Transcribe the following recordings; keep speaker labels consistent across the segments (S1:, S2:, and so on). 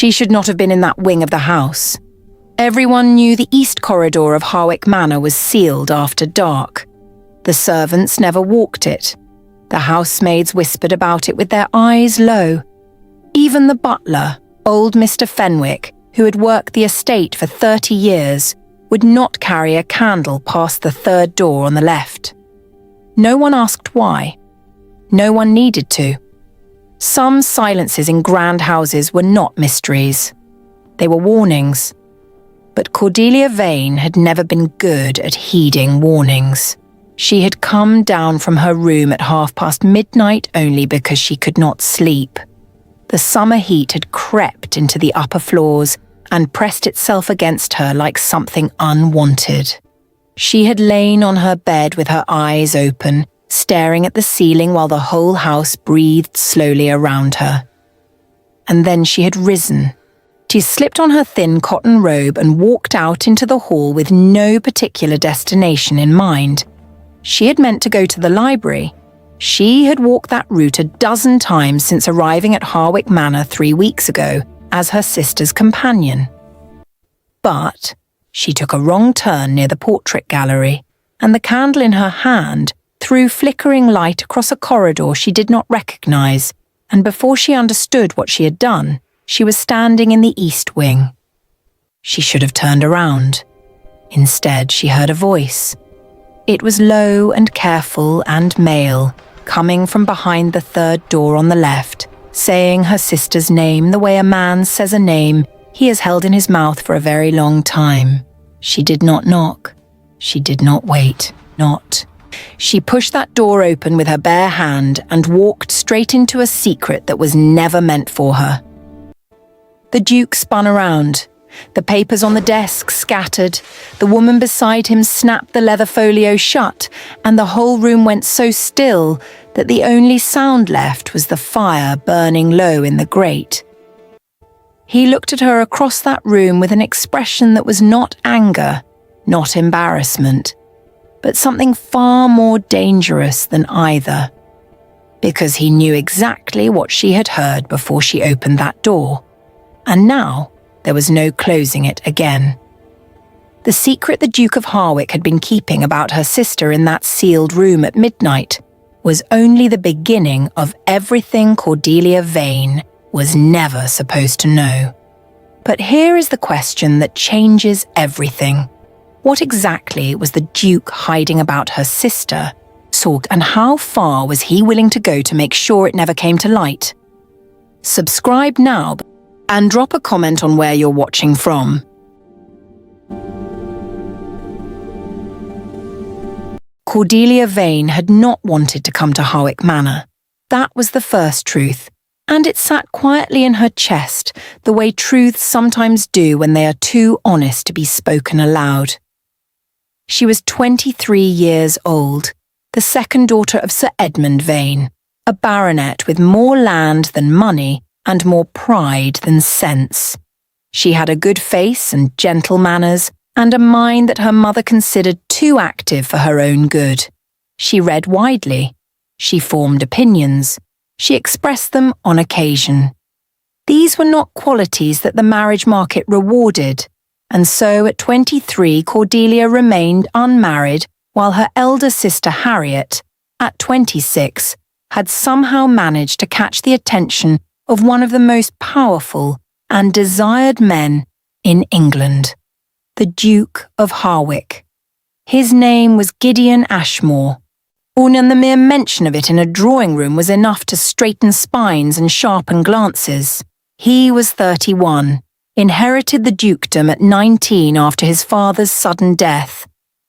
S1: She should not have been in that wing of the house. Everyone knew the east corridor of Harwick Manor was sealed after dark. The servants never walked it. The housemaids whispered about it with their eyes low. Even the butler, old Mr. Fenwick, who had worked the estate for 30 years, would not carry a candle past the third door on the left. No one asked why. No one needed to. Some silences in grand houses were not mysteries. They were warnings. But Cordelia Vane had never been good at heeding warnings. She had come down from her room at midnight only because she could not sleep. The summer heat had crept into the upper floors and pressed itself against her like something unwanted. She had lain on her bed with her eyes open, staring at the ceiling while the whole house breathed slowly around her. And then she had risen. She slipped on her thin cotton robe and walked out into the hall with no particular destination in mind. She had meant to go to the library. She had walked that route a dozen times since arriving at Harwick Manor 3 weeks ago as her sister's companion. But she took a wrong turn near the portrait gallery, and the candle in her hand threw flickering light across a corridor she did not recognize, and before she understood what she had done, she was standing in the east wing. She should have turned around. Instead, she heard a voice. It was low and careful and male, coming from behind the third door on the left, saying her sister's name the way a man says a name he has held in his mouth for a very long time. She did not knock. She did not wait. Not. She pushed that door open with her bare hand and walked straight into a secret that was never meant for her. The Duke spun around. The papers on the desk scattered. The woman beside him snapped the leather folio shut, and the whole room went so still that the only sound left was the fire burning low in the grate. He looked at her across that room with an expression that was not anger, not embarrassment, but something far more dangerous than either, because he knew exactly what she had heard before she opened that door, and now there was no closing it again. The secret the Duke of Harwick had been keeping about her sister in that sealed room at midnight was only the beginning of everything Cordelia Vane was never supposed to know. But here is the question that changes everything. What exactly was the Duke hiding about her sister, and how far was he willing to go to make sure it never came to light? Subscribe now and drop a comment on where you're watching from. Cordelia Vane had not wanted to come to Harwick Manor. That was the first truth, and it sat quietly in her chest, the way truths sometimes do when they are too honest to be spoken aloud. She was 23 years old, the second daughter of Sir Edmund Vane, a baronet with more land than money and more pride than sense. She had a good face and gentle manners, and a mind that her mother considered too active for her own good. She read widely. She formed opinions. She expressed them on occasion. These were not qualities that the marriage market rewarded, and so at 23 Cordelia remained unmarried while her elder sister Harriet, at 26, had somehow managed to catch the attention of one of the most powerful and desired men in England, the Duke of Harwick. His name was Gideon Ashmore, and the mere mention of it in a drawing room was enough to straighten spines and sharpen glances. He was 31, inherited the dukedom at 19 after his father's sudden death,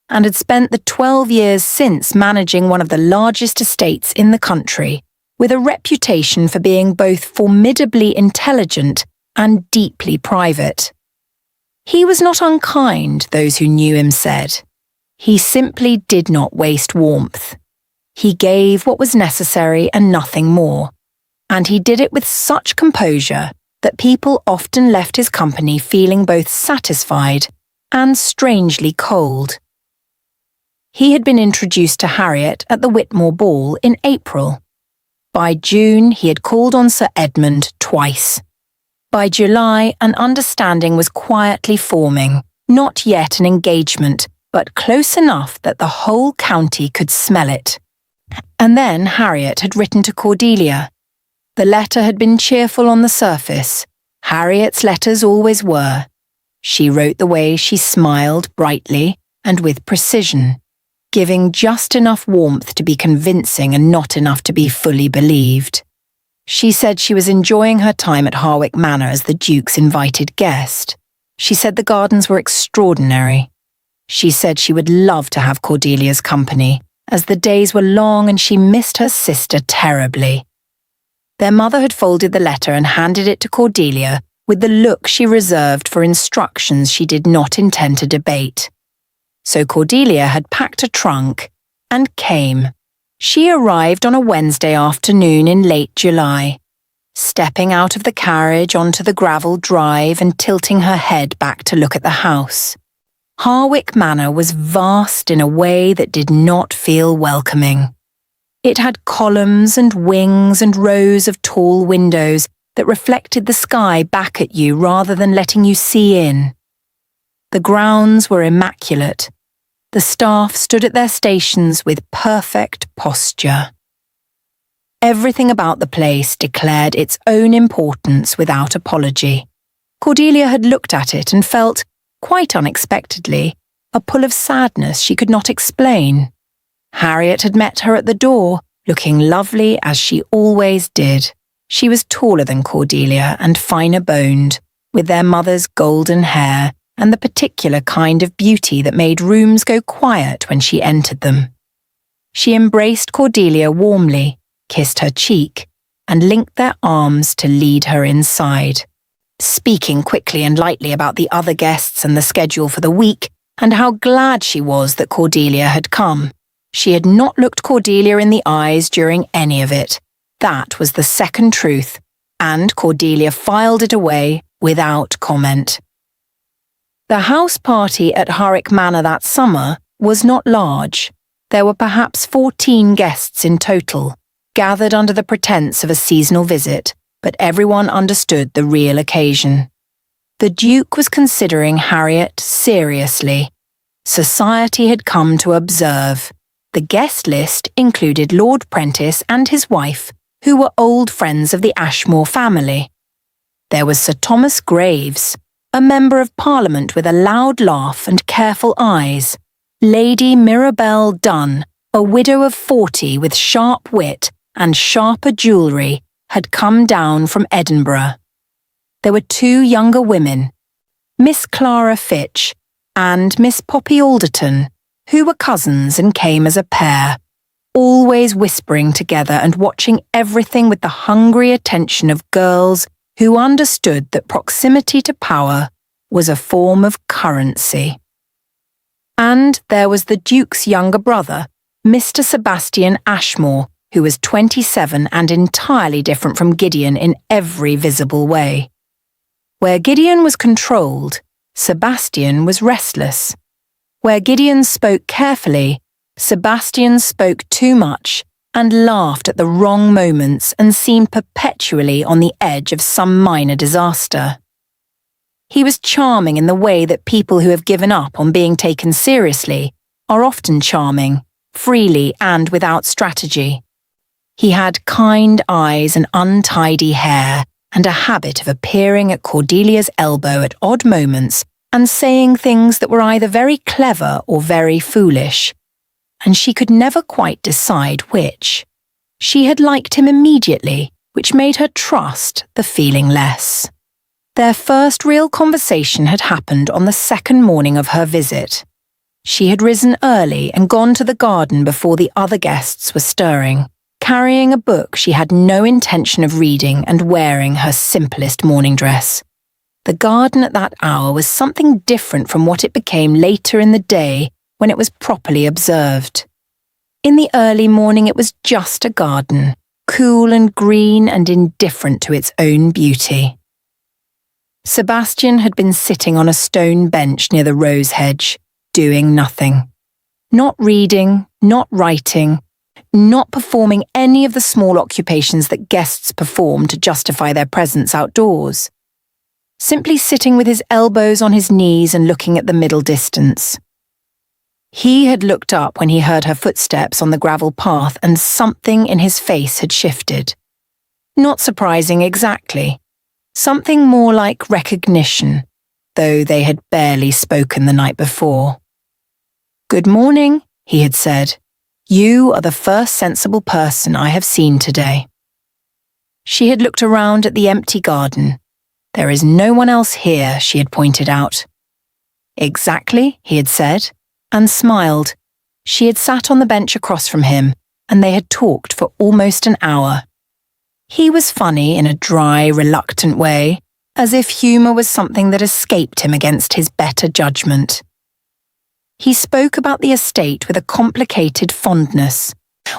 S1: and had spent the 12 years since managing one of the largest estates in the country, with a reputation for being both formidably intelligent and deeply private. He was not unkind, those who knew him said. He simply did not waste warmth. He gave what was necessary and nothing more, and he did it with such composure that people often left his company feeling both satisfied and strangely cold. He had been introduced to Harriet at the Whitmore ball in April. By June, he had called on Sir Edmund twice. By July, an understanding was quietly forming, not yet an engagement, but close enough that the whole county could smell it. And then Harriet had written to Cordelia. The letter had been cheerful on the surface. Harriet's letters always were. She wrote the way she smiled brightly and with precision, giving just enough warmth to be convincing and not enough to be fully believed. She said she was enjoying her time at Harwick Manor as the Duke's invited guest. She said the gardens were extraordinary. She said she would love to have Cordelia's company, as the days were long and she missed her sister terribly. Their mother had folded the letter and handed it to Cordelia with the look she reserved for instructions she did not intend to debate. So Cordelia had packed a trunk and came. She arrived on a Wednesday afternoon in late July, stepping out of the carriage onto the gravel drive and tilting her head back to look at the house. Harwick Manor was vast in a way that did not feel welcoming. It had columns and wings and rows of tall windows that reflected the sky back at you rather than letting you see in. The grounds were immaculate. The staff stood at their stations with perfect posture. Everything about the place declared its own importance without apology. Cordelia had looked at it and felt, quite unexpectedly, a pull of sadness she could not explain. Harriet had met her at the door, looking lovely as she always did. She was taller than Cordelia and finer boned, with their mother's golden hair and the particular kind of beauty that made rooms go quiet when she entered them. She embraced Cordelia warmly, kissed her cheek, and linked their arms to lead her inside, speaking quickly and lightly about the other guests and the schedule for the week, and how glad she was that Cordelia had come. She had not looked Cordelia in the eyes during any of it. That was the second truth, and Cordelia filed it away without comment. The house party at Harwick Manor that summer was not large. There were perhaps 14 guests in total, gathered under the pretense of a seasonal visit, but everyone understood the real occasion. The Duke was considering Harriet seriously. Society had come to observe. The guest list included Lord Prentice and his wife, who were old friends of the Ashmore family. There was Sir Thomas Graves, a member of Parliament with a loud laugh and careful eyes. Lady Mirabelle Dunn, a widow of 40 with sharp wit and sharper jewellery, had come down from Edinburgh. There were 2 younger women, Miss Clara Fitch and Miss Poppy Alderton, who were cousins and came as a pair, always whispering together and watching everything with the hungry attention of girls who understood that proximity to power was a form of currency. And there was the Duke's younger brother, Mr. Sebastian Ashmore, who was 27 and entirely different from Gideon in every visible way. Where Gideon was controlled, Sebastian was restless. Where Gideon spoke carefully, Sebastian spoke too much and laughed at the wrong moments and seemed perpetually on the edge of some minor disaster. He was charming in the way that people who have given up on being taken seriously are often charming, freely and without strategy. He had kind eyes and untidy hair and a habit of appearing at Cordelia's elbow at odd moments and saying things that were either very clever or very foolish, and she could never quite decide which. She had liked him immediately, which made her trust the feeling less. Their first real conversation had happened on the second morning of her visit. She had risen early and gone to the garden before the other guests were stirring, carrying a book she had no intention of reading and wearing her simplest morning dress. The garden at that hour was something different from what it became later in the day when it was properly observed. In the early morning it was just a garden, cool and green and indifferent to its own beauty. Sebastian had been sitting on a stone bench near the rose hedge, doing nothing. Not reading, not writing, not performing any of the small occupations that guests perform to justify their presence outdoors. simply sitting with his elbows on his knees and looking at the middle distance. He had looked up when he heard her footsteps on the gravel path, and something in his face had shifted. Not surprising exactly. Something more like recognition, though they had barely spoken the night before. "Good morning," he had said. "You are the first sensible person I have seen today." She had looked around at the empty garden. "There is no one else here," she had pointed out. "Exactly," he had said, and smiled. She had sat on the bench across from him, and they had talked for almost an hour. He was funny in a dry, reluctant way, as if humour was something that escaped him against his better judgment. He spoke about the estate with a complicated fondness,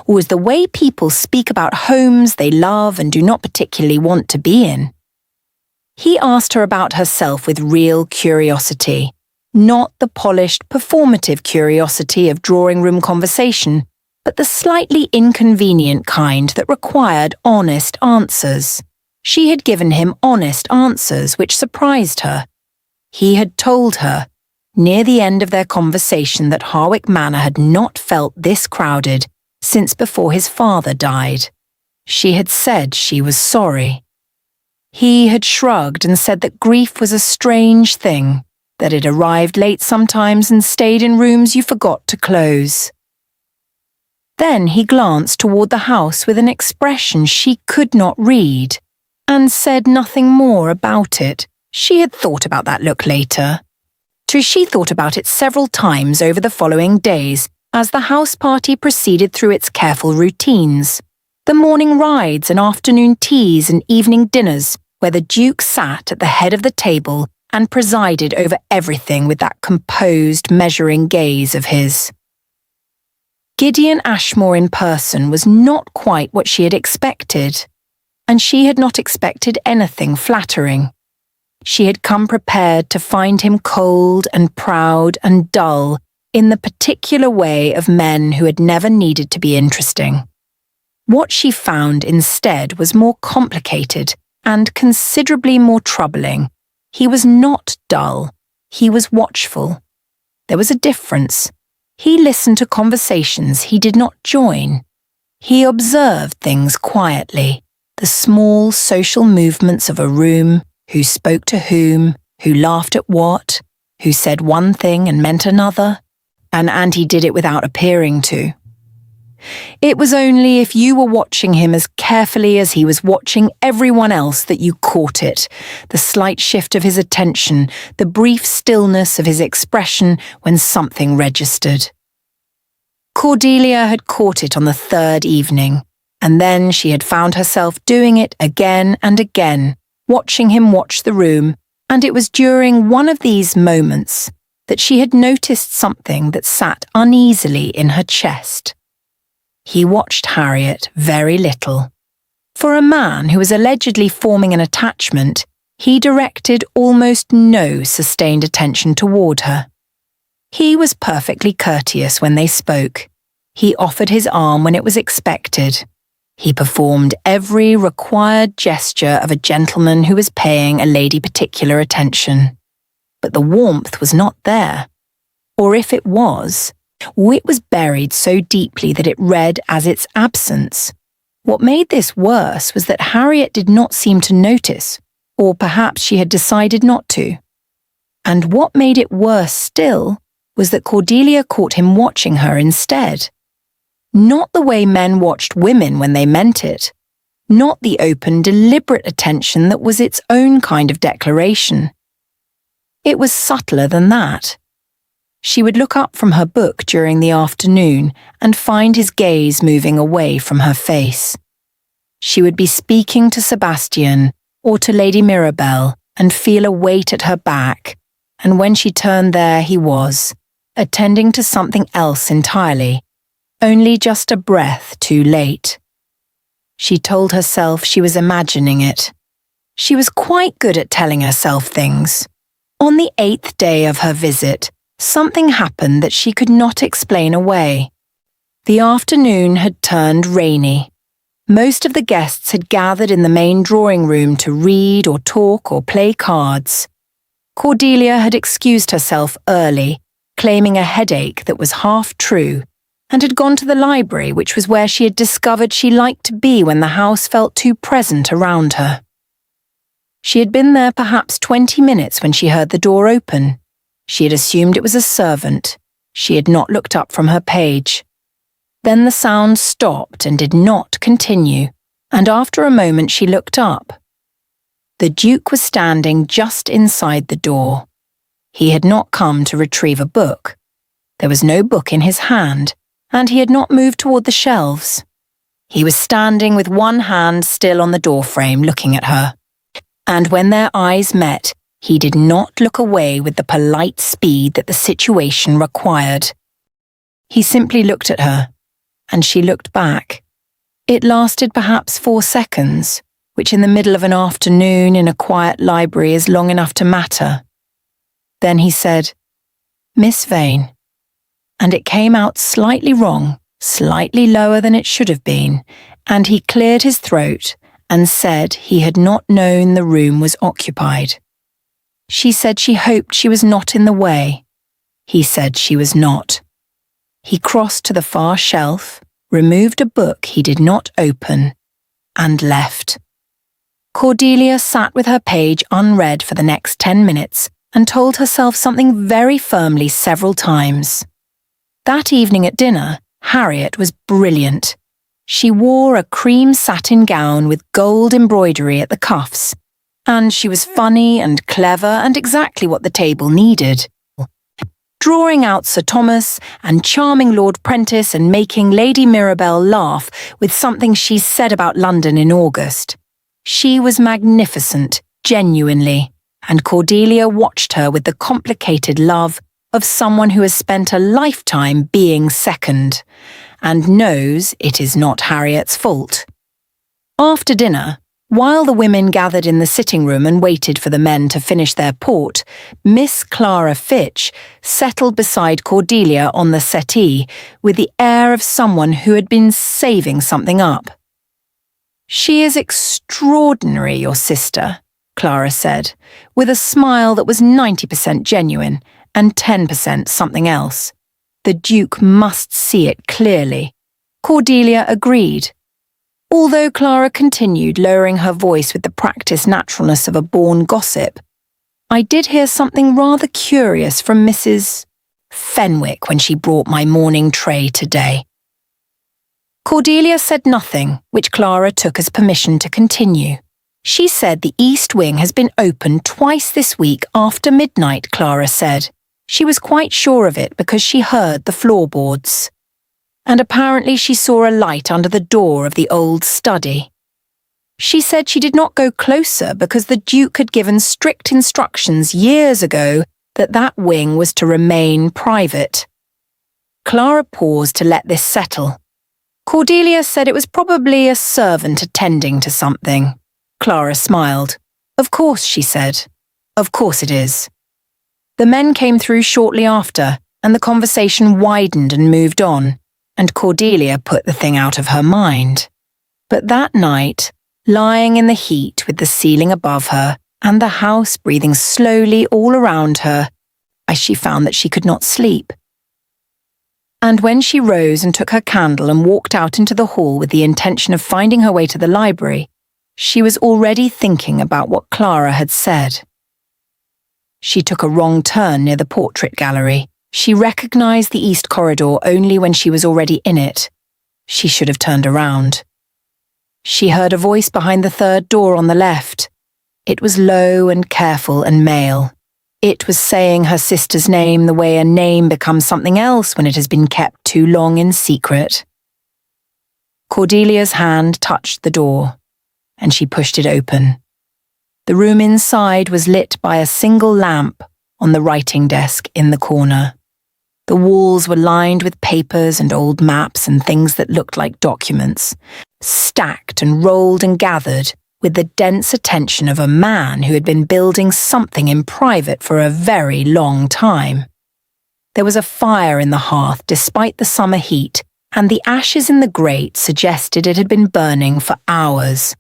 S1: or as the way people speak about homes they love and do not particularly want to be in. He asked her about herself with real curiosity, not the polished, performative curiosity of drawing-room conversation, but the slightly inconvenient kind that required honest answers. She had given him honest answers, which surprised her. He had told her, near the end of their conversation, that Harwick Manor had not felt this crowded since before his father died. She had said she was sorry. He had shrugged and said that grief was a strange thing, that it arrived late sometimes and stayed in rooms you forgot to close. Then he glanced toward the house with an expression she could not read, and said nothing more about it. She had thought about that look later. She thought about it several times over the following days as the house party proceeded through its careful routines. The morning rides and afternoon teas and evening dinners, where the Duke sat at the head of the table and presided over everything with that composed, measuring gaze of his. Gideon Ashmore in person was not quite what she had expected, and she had not expected anything flattering. She had come prepared to find him cold and proud and dull in the particular way of men who had never needed to be interesting. What she found instead was more complicated and considerably more troubling. He was not dull. He was watchful. There was a difference. He listened to conversations he did not join. He observed things quietly, the small social movements of a room, who spoke to whom, who laughed at what, who said one thing and meant another, and he did it without appearing to. It was only if you were watching him as carefully as he was watching everyone else that you caught it, the slight shift of his attention, the brief stillness of his expression when something registered. Cordelia had caught it on the third evening, and then she had found herself doing it again and again, watching him watch the room, and it was during one of these moments that she had noticed something that sat uneasily in her chest. He watched Harriet very little. For a man who was allegedly forming an attachment, he directed almost no sustained attention toward her. He was perfectly courteous when they spoke. He offered his arm when it was expected. He performed every required gesture of a gentleman who was paying a lady particular attention. But the warmth was not there. Or if it was buried so deeply that it read as its absence. What made this worse was that Harriet did not seem to notice, or perhaps she had decided not to. And what made it worse still was that Cordelia caught him watching her instead. Not the way men watched women when they meant it. Not the open, deliberate attention that was its own kind of declaration. It was subtler than that. She would look up from her book during the afternoon and find his gaze moving away from her face. She would be speaking to Sebastian or to Lady Mirabelle and feel a weight at her back, and when she turned there he was, attending to something else entirely, only just a breath too late. She told herself she was imagining it. She was quite good at telling herself things. On the 8th day of her visit, something happened that she could not explain away. The afternoon had turned rainy. Most of the guests had gathered in the main drawing room to read or talk or play cards. Cordelia had excused herself early, claiming a headache that was half true, and had gone to the library, which was where she had discovered she liked to be when the house felt too present around her. She had been there perhaps 20 minutes when she heard the door open. She had assumed it was a servant. She had not looked up from her page. Then the sound stopped and did not continue, and after a moment she looked up. The Duke was standing just inside the door. He had not come to retrieve a book. There was no book in his hand, and he had not moved toward the shelves. He was standing with one hand still on the doorframe looking at her, and when their eyes met, he did not look away with the polite speed that the situation required. He simply looked at her, and she looked back. It lasted perhaps 4 seconds, which in the middle of an afternoon in a quiet library is long enough to matter. Then he said, "Miss Vane," and it came out slightly wrong, slightly lower than it should have been, and he cleared his throat and said he had not known the room was occupied. She said she hoped she was not in the way. He said she was not. He crossed to the far shelf, removed a book he did not open, and left. Cordelia sat with her page unread for the next 10 minutes and told herself something very firmly several times. That evening at dinner, Harriet was brilliant. She wore a cream satin gown with gold embroidery at the cuffs, and she was funny and clever and exactly what the table needed. Drawing out Sir Thomas and charming Lord Prentice and making Lady Mirabelle laugh with something she said about London in August. She was magnificent, genuinely, and Cordelia watched her with the complicated love of someone who has spent a lifetime being second, and knows it is not Harriet's fault. After dinner, while the women gathered in the sitting room and waited for the men to finish their port, Miss Clara Fitch settled beside Cordelia on the settee with the air of someone who had been saving something up. "She is extraordinary, your sister," Clara said, with a smile that was 90% genuine and 10% something else. The Duke must see it clearly. Cordelia agreed. Although Clara continued lowering her voice with the practiced naturalness of a born gossip, "I did hear something rather curious from Mrs. Fenwick when she brought my morning tray today." Cordelia said nothing, which Clara took as permission to continue. "She said the East Wing has been opened twice this week after midnight," Clara said. She was quite sure of it because she heard the floorboards. And apparently she saw a light under the door of the old study. She said she did not go closer because the Duke had given strict instructions years ago that that wing was to remain private. Clara paused to let this settle. Cordelia said it was probably a servant attending to something. Clara smiled. "Of course," she said. "Of course it is." The men came through shortly after, and the conversation widened and moved on, and Cordelia put the thing out of her mind. But that night, lying in the heat with the ceiling above her and the house breathing slowly all around her, she found that she could not sleep. And when she rose and took her candle and walked out into the hall with the intention of finding her way to the library, she was already thinking about what Clara had said. She took a wrong turn near the portrait gallery. She recognized the east corridor only when she was already in it. She should have turned around. She heard a voice behind the third door on the left. It was low and careful and male. It was saying her sister's name the way a name becomes something else when it has been kept too long in secret. Cordelia's hand touched the door, and she pushed it open. The room inside was lit by a single lamp on the writing desk in the corner. The walls were lined with papers and old maps and things that looked like documents, stacked and rolled and gathered with the dense attention of a man who had been building something in private for a very long time. There was a fire in the hearth despite the summer heat, and the ashes in the grate suggested it had been burning for hours.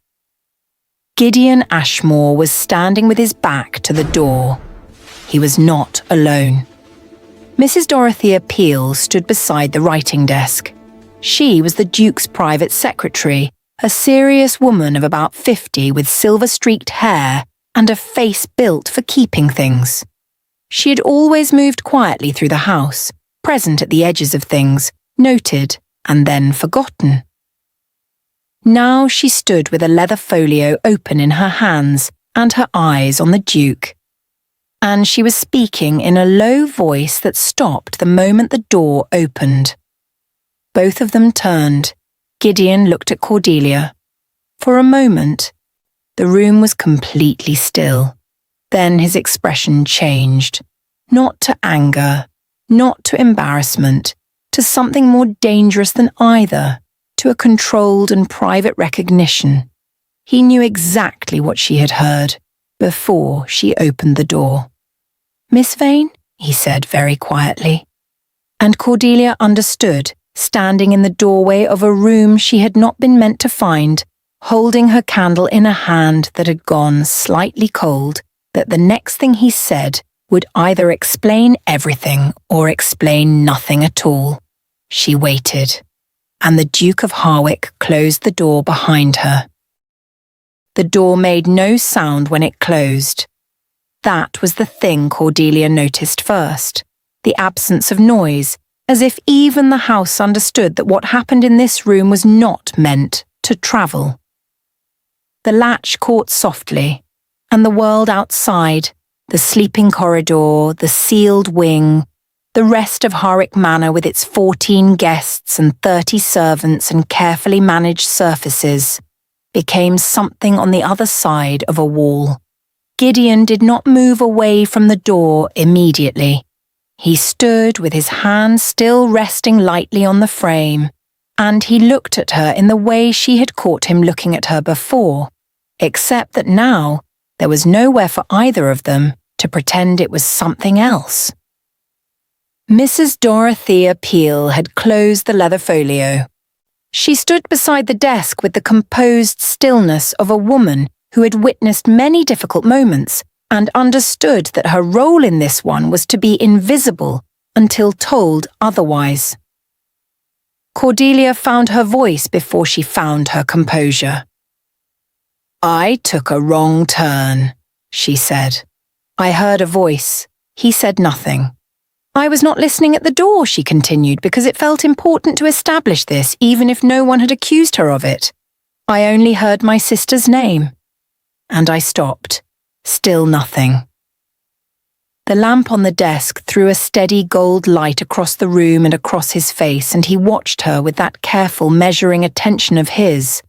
S1: Gideon Ashmore was standing with his back to the door. He was not alone. Mrs. Dorothea Peel stood beside the writing desk. She was the Duke's private secretary, a serious woman of about 50 with silver-streaked hair and a face built for keeping things. She had always moved quietly through the house, present at the edges of things, noted and then forgotten. Now she stood with a leather folio open in her hands and her eyes on the Duke. And she was speaking in a low voice that stopped the moment the door opened. Both of them turned. Gideon looked at Cordelia. For a moment, the room was completely still. Then his expression changed, not to anger, not to embarrassment, to something more dangerous than either, to a controlled and private recognition. He knew exactly what she had heard before she opened the door. "Miss Vane?" he said very quietly. And Cordelia understood, standing in the doorway of a room she had not been meant to find, holding her candle in a hand that had gone slightly cold, that the next thing he said would either explain everything or explain nothing at all. She waited, and the Duke of Harwick closed the door behind her. The door made no sound when it closed. That was the thing Cordelia noticed first, the absence of noise, as if even the house understood that what happened in this room was not meant to travel. The latch caught softly, and the world outside, the sleeping corridor, the sealed wing, the rest of Harwick Manor with its 14 guests and 30 servants and carefully managed surfaces, became something on the other side of a wall. Gideon did not move away from the door immediately. He stood with his hand still resting lightly on the frame, and he looked at her in the way she had caught him looking at her before, except that now there was nowhere for either of them to pretend it was something else. Mrs. Dorothea Peel had closed the leather folio. She stood beside the desk with the composed stillness of a woman who had witnessed many difficult moments and understood that her role in this one was to be invisible until told otherwise. Cordelia found her voice before she found her composure. "I took a wrong turn," she said. "I heard a voice." He said nothing. "I was not listening at the door," she continued, "because it felt important to establish this, even if no one had accused her of it. I only heard my sister's name. And I stopped. Still nothing." The lamp on the desk threw a steady gold light across the room and across his face, and he watched her with that careful, measuring attention of his.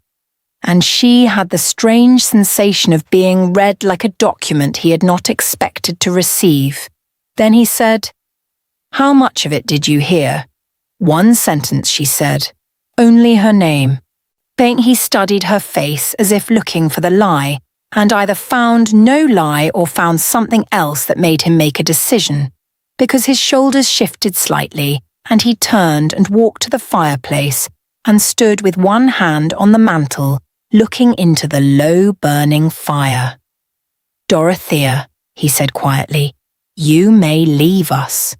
S1: And she had the strange sensation of being read like a document he had not expected to receive. Then he said, "How much of it did you hear?" "One sentence," she said. "Only her name." Then he studied her face as if looking for the lie, and either found no lie or found something else that made him make a decision, because his shoulders shifted slightly, and he turned and walked to the fireplace and stood with one hand on the mantel, looking into the low burning fire. "Dorothea," he said quietly, "you may leave us."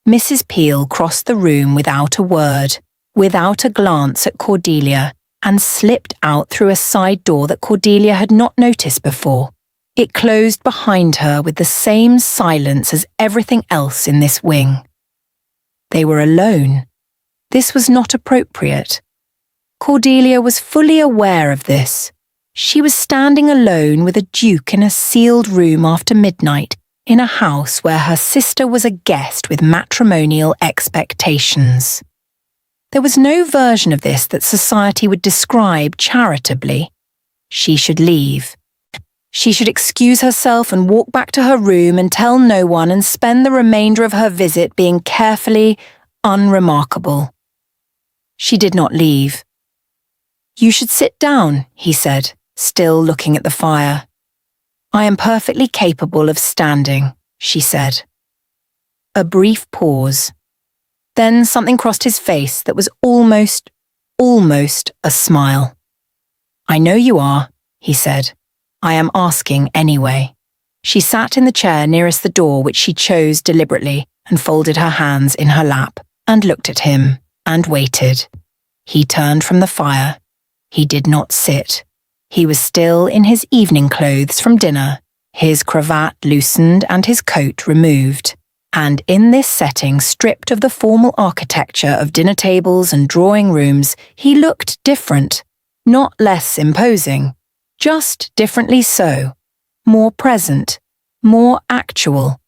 S1: Mrs. Peel crossed the room without a word, without a glance at Cordelia, and slipped out through a side door that Cordelia had not noticed before. It closed behind her with the same silence as everything else in this wing. They were alone. This was not appropriate. Cordelia was fully aware of this. She was standing alone with a duke in a sealed room after midnight, in a house where her sister was a guest with matrimonial expectations. There was no version of this that society would describe charitably. She should leave. She should excuse herself and walk back to her room and tell no one and spend the remainder of her visit being carefully unremarkable. She did not leave. "You should sit down," he said, still looking at the fire. "I am perfectly capable of standing," she said. A brief pause. Then something crossed his face that was almost a smile. "I know you are," he said. "I am asking anyway." She sat in the chair nearest the door, which she chose deliberately, and folded her hands in her lap, and looked at him, and waited. He turned from the fire. He did not sit. He was still in his evening clothes from dinner, his cravat loosened and his coat removed. And in this setting, stripped of the formal architecture of dinner tables and drawing rooms, he looked different, not less imposing, just differently so, more present, more actual.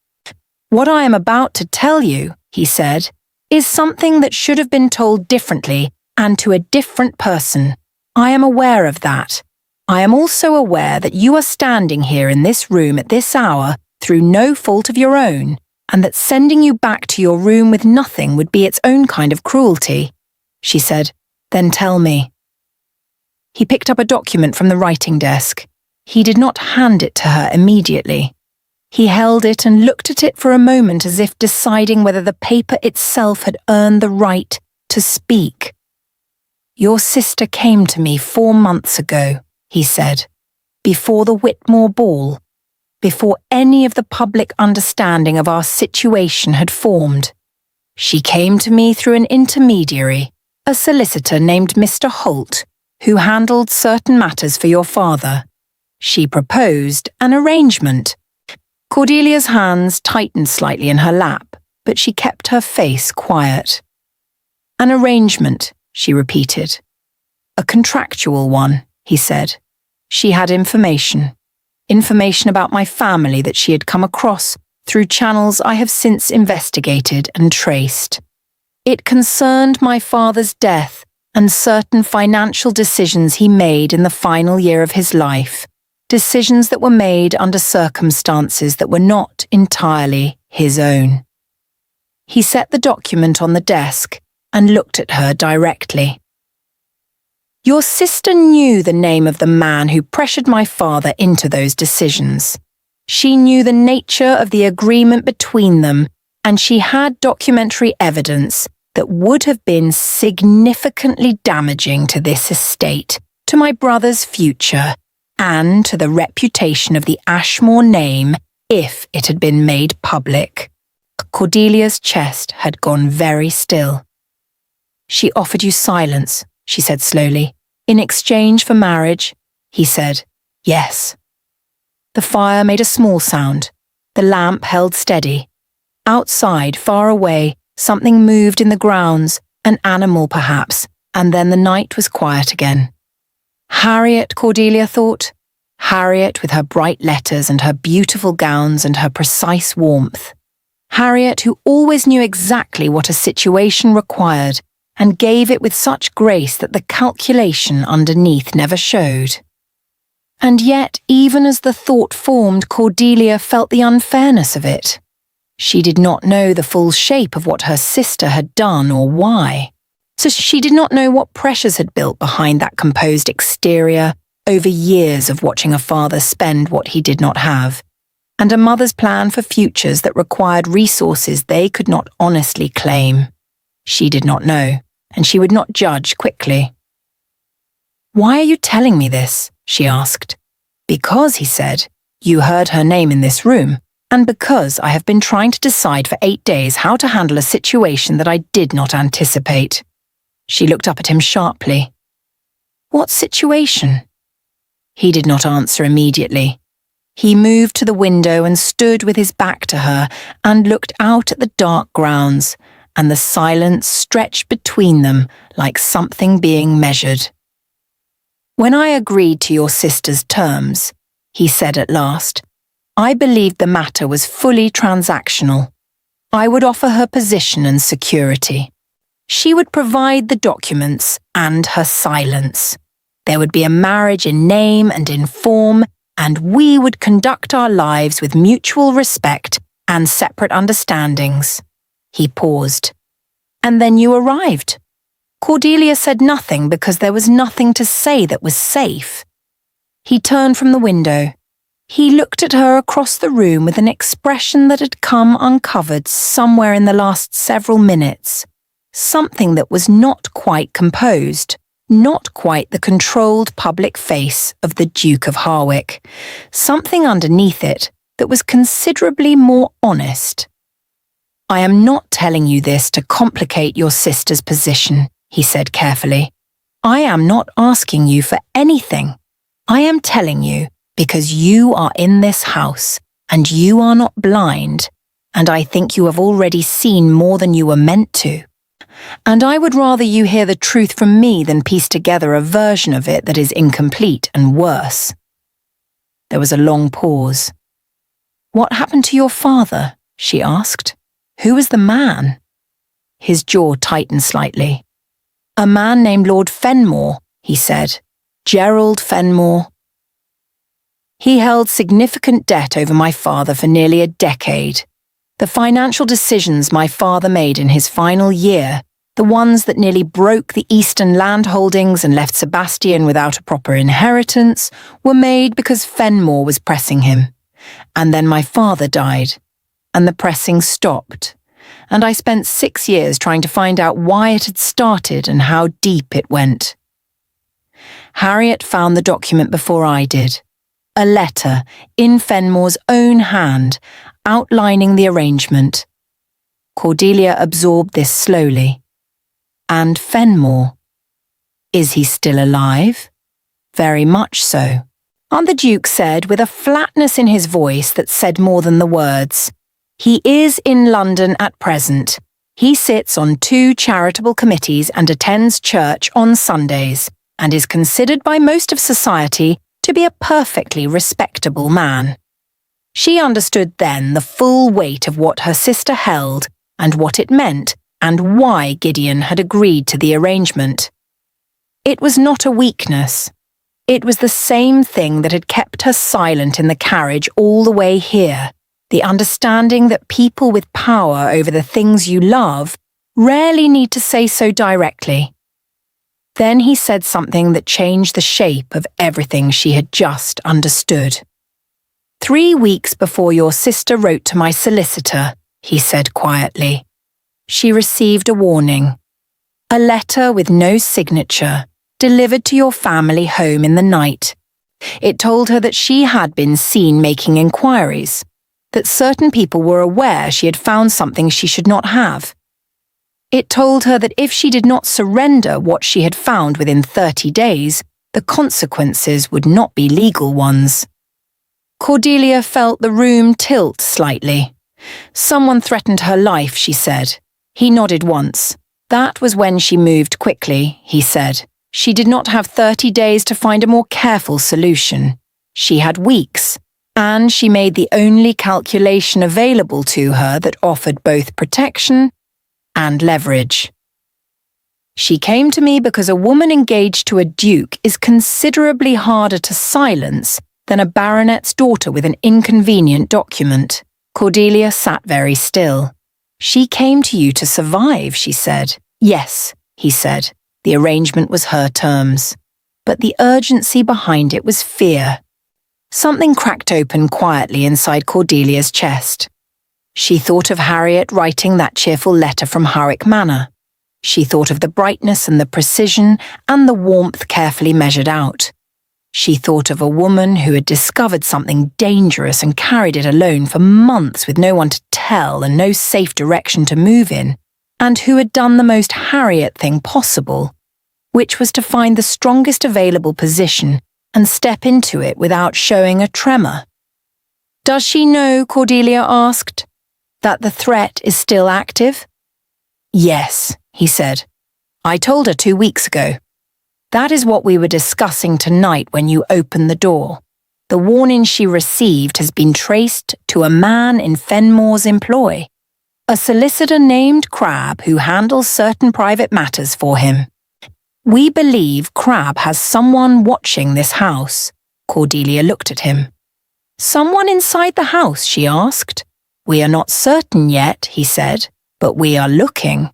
S1: "What I am about to tell you," he said, "is something that should have been told differently and to a different person. I am aware of that. I am also aware that you are standing here in this room at this hour through no fault of your own, and that sending you back to your room with nothing would be its own kind of cruelty." She said, "Then tell me." He picked up a document from the writing desk. He did not hand it to her immediately. He held it and looked at it for a moment as if deciding whether the paper itself had earned the right to speak. "Your sister came to me 4 months ago," he said, "before the Whitmore ball. Before any of the public understanding of our situation had formed. She came to me through an intermediary, a solicitor named Mr. Holt, who handled certain matters for your father. She proposed an arrangement." Cordelia's hands tightened slightly in her lap, but she kept her face quiet. "An arrangement," she repeated. "A contractual one," he said. "She had information about my family that she had come across through channels I have since investigated and traced. It concerned my father's death and certain financial decisions he made in the final year of his life, decisions that were made under circumstances that were not entirely his own." He set the document on the desk and looked at her directly. "Your sister knew the name of the man who pressured my father into those decisions. She knew the nature of the agreement between them, and she had documentary evidence that would have been significantly damaging to this estate, to my brother's future, and to the reputation of the Ashmore name if it had been made public." Cordelia's chest had gone very still. "She offered you silence," she said slowly. "In exchange for marriage?" He said, "Yes." The fire made a small sound. The lamp held steady. Outside, far away, something moved in the grounds, an animal perhaps, and then the night was quiet again. Harriet, Cordelia thought. Harriet with her bright letters and her beautiful gowns and her precise warmth. Harriet who always knew exactly what a situation required and gave it with such grace that the calculation underneath never showed. And yet, even as the thought formed, Cordelia felt the unfairness of it. She did not know the full shape of what her sister had done or why. So she did not know what pressures had built behind that composed exterior over years of watching a father spend what he did not have, and a mother's plan for futures that required resources they could not honestly claim. She did not know, and she would not judge quickly. "Why are you telling me this?" she asked. "Because," he said, "you heard her name in this room, and because I have been trying to decide for 8 days how to handle a situation that I did not anticipate." She looked up at him sharply. "What situation?" He did not answer immediately. He moved to the window and stood with his back to her and looked out at the dark grounds, and the silence stretched between them like something being measured. "When I agreed to your sister's terms," he said at last, "I believed the matter was fully transactional. I would offer her position and security. She would provide the documents and her silence. There would be a marriage in name and in form, and we would conduct our lives with mutual respect and separate understandings." He paused. "And then you arrived." Cordelia said nothing because there was nothing to say that was safe. He turned from the window. He looked at her across the room with an expression that had come uncovered somewhere in the last several minutes, something that was not quite composed, not quite the controlled public face of the Duke of Harwick, something underneath it that was considerably more honest. "I am not telling you this to complicate your sister's position," he said carefully. "I am not asking you for anything. I am telling you because you are in this house and you are not blind, and I think you have already seen more than you were meant to. And I would rather you hear the truth from me than piece together a version of it that is incomplete and worse." There was a long pause. "What happened to your father?" she asked. "Who was the man?" His jaw tightened slightly. "A man named Lord Fenmore," he said. "Gerald Fenmore. He held significant debt over my father for nearly a decade. The financial decisions my father made in his final year, the ones that nearly broke the Eastern land holdings and left Sebastian without a proper inheritance, were made because Fenmore was pressing him. And then my father died, and the pressing stopped, and I spent 6 years trying to find out why it had started and how deep it went. Harriet found the document before I did. A letter in Fenmore's own hand, outlining the arrangement. Cordelia absorbed this slowly. And Fenmore. Is he still alive? Very much so. And the Duke said with a flatness in his voice that said more than the words. He is in London at present. He sits on 2 charitable committees and attends church on Sundays, and is considered by most of society to be a perfectly respectable man. She understood then the full weight of what her sister held and what it meant and why Gideon had agreed to the arrangement. It was not a weakness. It was the same thing that had kept her silent in the carriage all the way here, the understanding that people with power over the things you love rarely need to say so directly. Then he said something that changed the shape of everything she had just understood. 3 weeks before your sister wrote to my solicitor, he said quietly, she received a warning. A letter with no signature, delivered to your family home in the night. It told her that she had been seen making inquiries, that certain people were aware she had found something she should not have. It told her that if she did not surrender what she had found within 30 days, the consequences would not be legal ones. Cordelia felt the room tilt slightly. Someone threatened her life, she said. He nodded once. That was when she moved quickly, he said. She did not have 30 days to find a more careful solution. She had weeks, and she made the only calculation available to her that offered both protection and leverage. She came to me because a woman engaged to a duke is considerably harder to silence than a baronet's daughter with an inconvenient document. Cordelia sat very still. She came to you to survive, she said. Yes, he said. The arrangement was her terms. But the urgency behind it was fear. Something cracked open quietly inside Cordelia's chest. She thought of Harriet writing that cheerful letter from Harwick Manor. She thought of the brightness and the precision and the warmth carefully measured out. She thought of a woman who had discovered something dangerous and carried it alone for months with no one to tell and no safe direction to move in, and who had done the most Harriet thing possible, which was to find the strongest available position and step into it without showing a tremor. Does she know, Cordelia asked, that the threat is still active? Yes, he said. I told her 2 weeks ago. That is what we were discussing tonight when you opened the door. The warning she received has been traced to a man in Fenmore's employ, a solicitor named Crabbe who handles certain private matters for him. We believe Crabbe has someone watching this house. Cordelia looked at him. Someone inside the house, she asked. We are not certain yet, he said, but we are looking.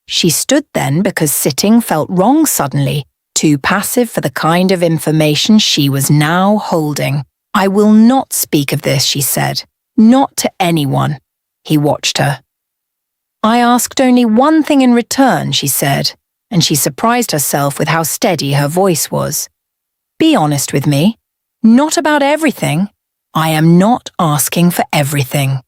S1: She stood then because sitting felt wrong suddenly, too passive for the kind of information she was now holding. I will not speak of this, she said. Not to anyone. He watched her. I asked only one thing in return, she said, and she surprised herself with how steady her voice was. Be honest with me. Not about everything. I am not asking for everything.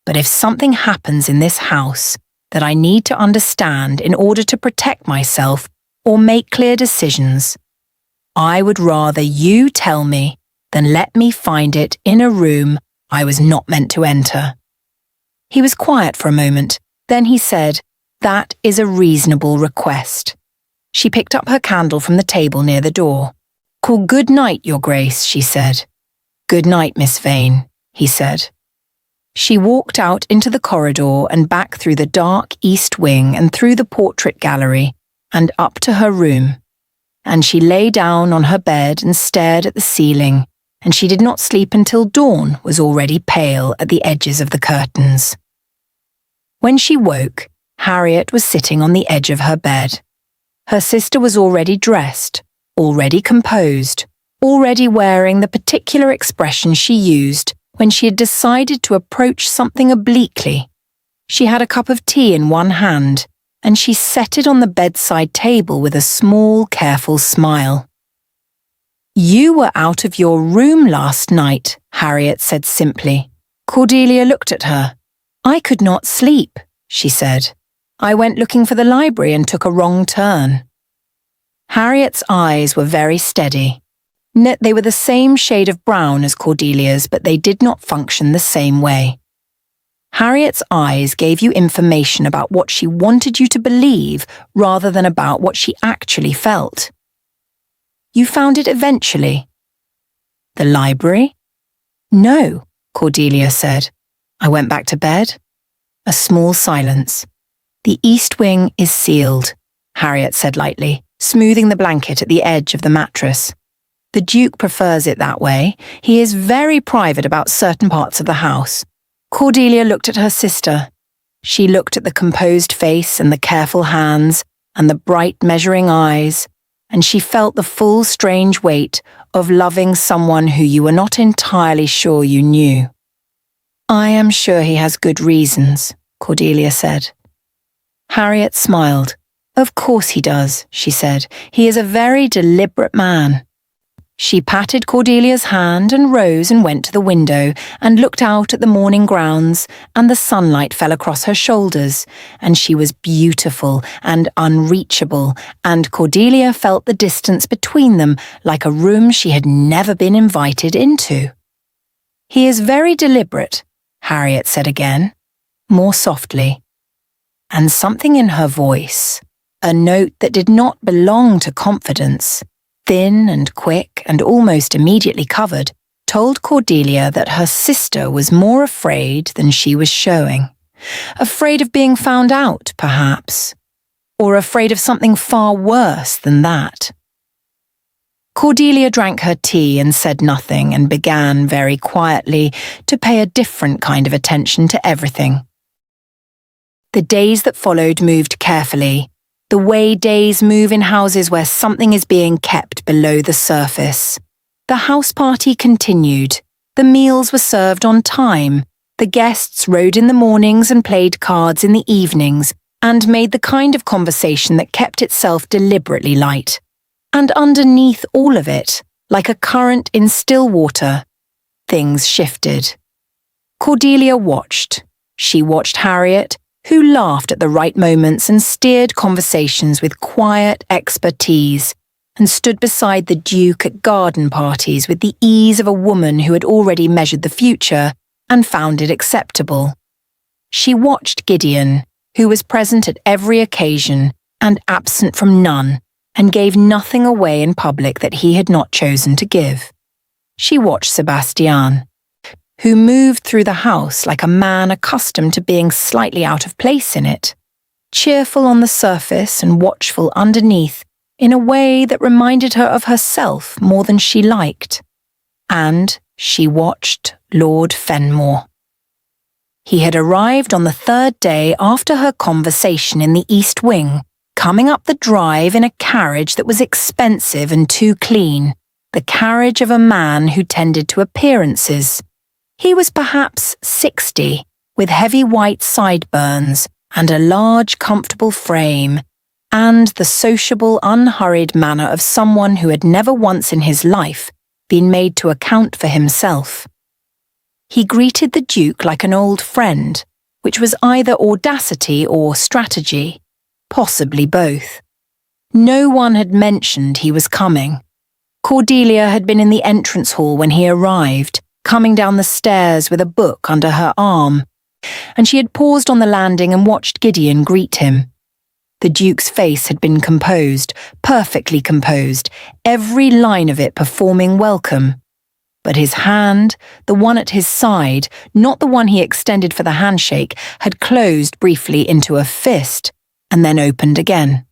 S1: But if something happens in this house that I need to understand in order to protect myself or make clear decisions, I would rather you tell me than let me find it in a room I was not meant to enter. He was quiet for a moment. Then he said, That is a reasonable request. She picked up her candle from the table near the door. Call good night, Your Grace, she said. Good night, Miss Vane, he said. She walked out into the corridor and back through the dark east wing and through the portrait gallery and up to her room. And she lay down on her bed and stared at the ceiling, and she did not sleep until dawn was already pale at the edges of the curtains. When she woke, Harriet was sitting on the edge of her bed. Her sister was already dressed, already composed, already wearing the particular expression she used when she had decided to approach something obliquely. She had a cup of tea in one hand, and she set it on the bedside table with a small, careful smile. You were out of your room last night, Harriet said simply. Cordelia looked at her. I could not sleep, she said. I went looking for the library and took a wrong turn. Harriet's eyes were very steady. They were the same shade of brown as Cordelia's, but they did not function the same way. Harriet's eyes gave you information about what she wanted you to believe rather than about what she actually felt. You found it eventually. The library? No, Cordelia said. I went back to bed. A small silence. The east wing is sealed, Harriet said lightly, smoothing the blanket at the edge of the mattress. The Duke prefers it that way. He is very private about certain parts of the house. Cordelia looked at her sister. She looked at the composed face and the careful hands and the bright measuring eyes, and she felt the full strange weight of loving someone who you were not entirely sure you knew. I am sure he has good reasons, Cordelia said. Harriet smiled. Of course he does, she said. He is a very deliberate man. She patted Cordelia's hand and rose and went to the window and looked out at the morning grounds, and the sunlight fell across her shoulders, and she was beautiful and unreachable, and Cordelia felt the distance between them like a room she had never been invited into. He is very deliberate, Harriet said again, more softly. And something in her voice, a note that did not belong to confidence, thin and quick and almost immediately covered, told Cordelia that her sister was more afraid than she was showing. Afraid of being found out, perhaps. Or afraid of something far worse than that. Cordelia drank her tea and said nothing and began very quietly to pay a different kind of attention to everything. The days that followed moved carefully, the way days move in houses where something is being kept below the surface. The house party continued. The meals were served on time. The guests rode in the mornings and played cards in the evenings and made the kind of conversation that kept itself deliberately light. And underneath all of it, like a current in still water, things shifted. Cordelia watched. She watched Harriet, who laughed at the right moments and steered conversations with quiet expertise, and stood beside the Duke at garden parties with the ease of a woman who had already measured the future and found it acceptable. She watched Gideon, who was present at every occasion and absent from none, and gave nothing away in public that he had not chosen to give. She watched Sebastian, who moved through the house like a man accustomed to being slightly out of place in it, cheerful on the surface and watchful underneath in a way that reminded her of herself more than she liked. And she watched Lord Fenmore. He had arrived on the third day after her conversation in the East Wing, coming up the drive in a carriage that was expensive and too clean, the carriage of a man who tended to appearances. He was perhaps 60, with heavy white sideburns, and a large, comfortable frame, and the sociable, unhurried manner of someone who had never once in his life been made to account for himself. He greeted the Duke like an old friend, which was either audacity or strategy, possibly both. No one had mentioned he was coming. Cordelia had been in the entrance hall when he arrived, coming down the stairs with a book under her arm, and she had paused on the landing and watched Gideon greet him. The Duke's face had been composed, perfectly composed, every line of it performing welcome. But his hand, the one at his side, not the one he extended for the handshake, had closed briefly into a fist and then opened again.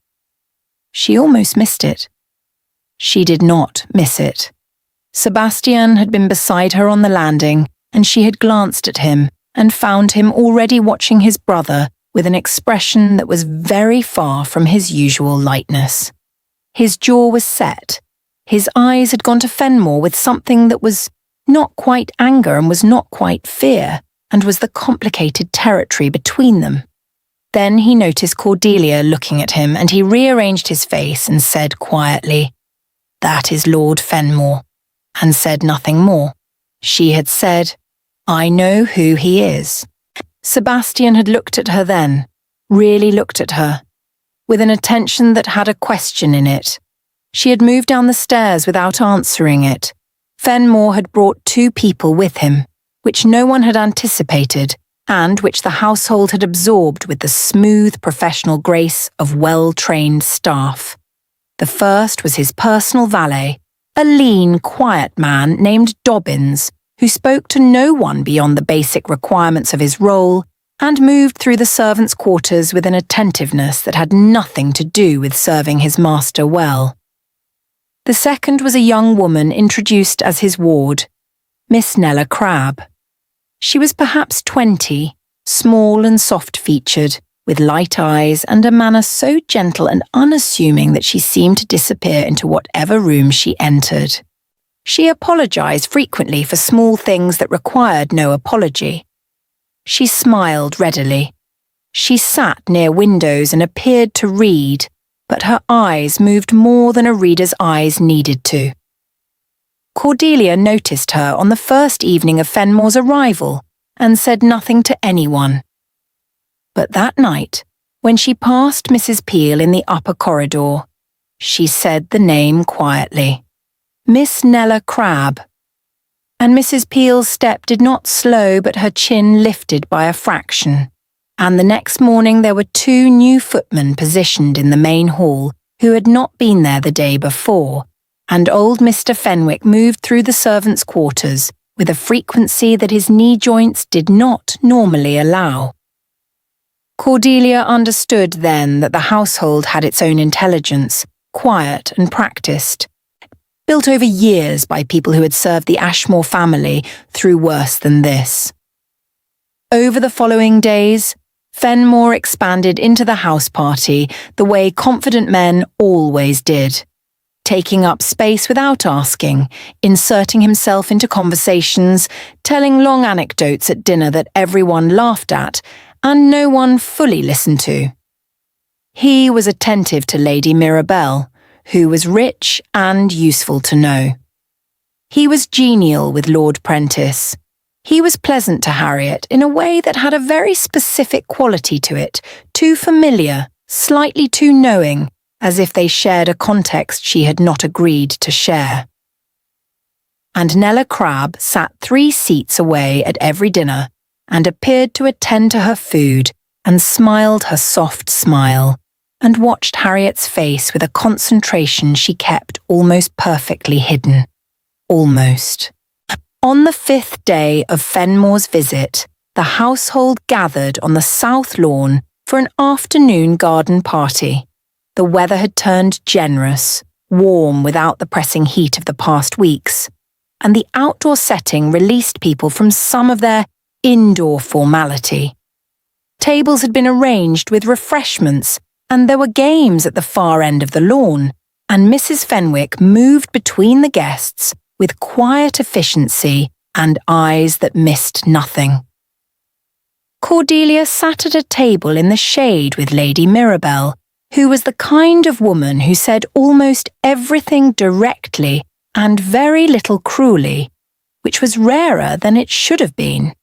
S1: She almost missed it. She did not miss it. Sebastian had been beside her on the landing, and she had glanced at him and found him already watching his brother with an expression that was very far from his usual lightness. His jaw was set. His eyes had gone to Fenmore with something that was not quite anger and was not quite fear, and was the complicated territory between them. Then he noticed Cordelia looking at him, and he rearranged his face and said quietly, "That is Lord Fenmore," and said nothing more. She had said, "I know who he is." Sebastian had looked at her then, really looked at her, with an attention that had a question in it. She had moved down the stairs without answering it. Fenmore had brought 2 people with him, which no one had anticipated, and which the household had absorbed with the smooth professional grace of well-trained staff. The first was his personal valet, a lean, quiet man named Dobbins, who spoke to no one beyond the basic requirements of his role and moved through the servants' quarters with an attentiveness that had nothing to do with serving his master well. The second was a young woman introduced as his ward, Miss Nella Crabbe. She was perhaps 20, small and soft-featured, with light eyes and a manner so gentle and unassuming that she seemed to disappear into whatever room she entered. She apologized frequently for small things that required no apology. She smiled readily. She sat near windows and appeared to read, but her eyes moved more than a reader's eyes needed to. Cordelia noticed her on the first evening of Fenmore's arrival and said nothing to anyone. But that night, when she passed Mrs. Peel in the upper corridor, she said the name quietly. Miss Nella Crabbe. And Mrs. Peel's step did not slow, but her chin lifted by a fraction. And the next morning there were 2 new footmen positioned in the main hall who had not been there the day before, and old Mr. Fenwick moved through the servants' quarters with a frequency that his knee joints did not normally allow. Cordelia understood then that the household had its own intelligence, quiet and practiced, built over years by people who had served the Ashmore family through worse than this. Over the following days, Fenmore expanded into the house party the way confident men always did, taking up space without asking, inserting himself into conversations, telling long anecdotes at dinner that everyone laughed at and no one fully listened to. He was attentive to Lady Mirabelle, who was rich and useful to know. He was genial with Lord Prentice. He was pleasant to Harriet in a way that had a very specific quality to it, too familiar, slightly too knowing, as if they shared a context she had not agreed to share. And Nella Crabbe sat 3 seats away at every dinner and appeared to attend to her food and smiled her soft smile, and watched Harriet's face with a concentration she kept almost perfectly hidden. Almost. On the 5th day of Fenmore's visit, the household gathered on the south lawn for an afternoon garden party. The weather had turned generous, warm without the pressing heat of the past weeks, and the outdoor setting released people from some of their indoor formality. Tables had been arranged with refreshments, and there were games at the far end of the lawn, and Mrs. Fenwick moved between the guests with quiet efficiency and eyes that missed nothing. Cordelia sat at a table in the shade with Lady Mirabell, who was the kind of woman who said almost everything directly and very little cruelly, which was rarer than it should have been.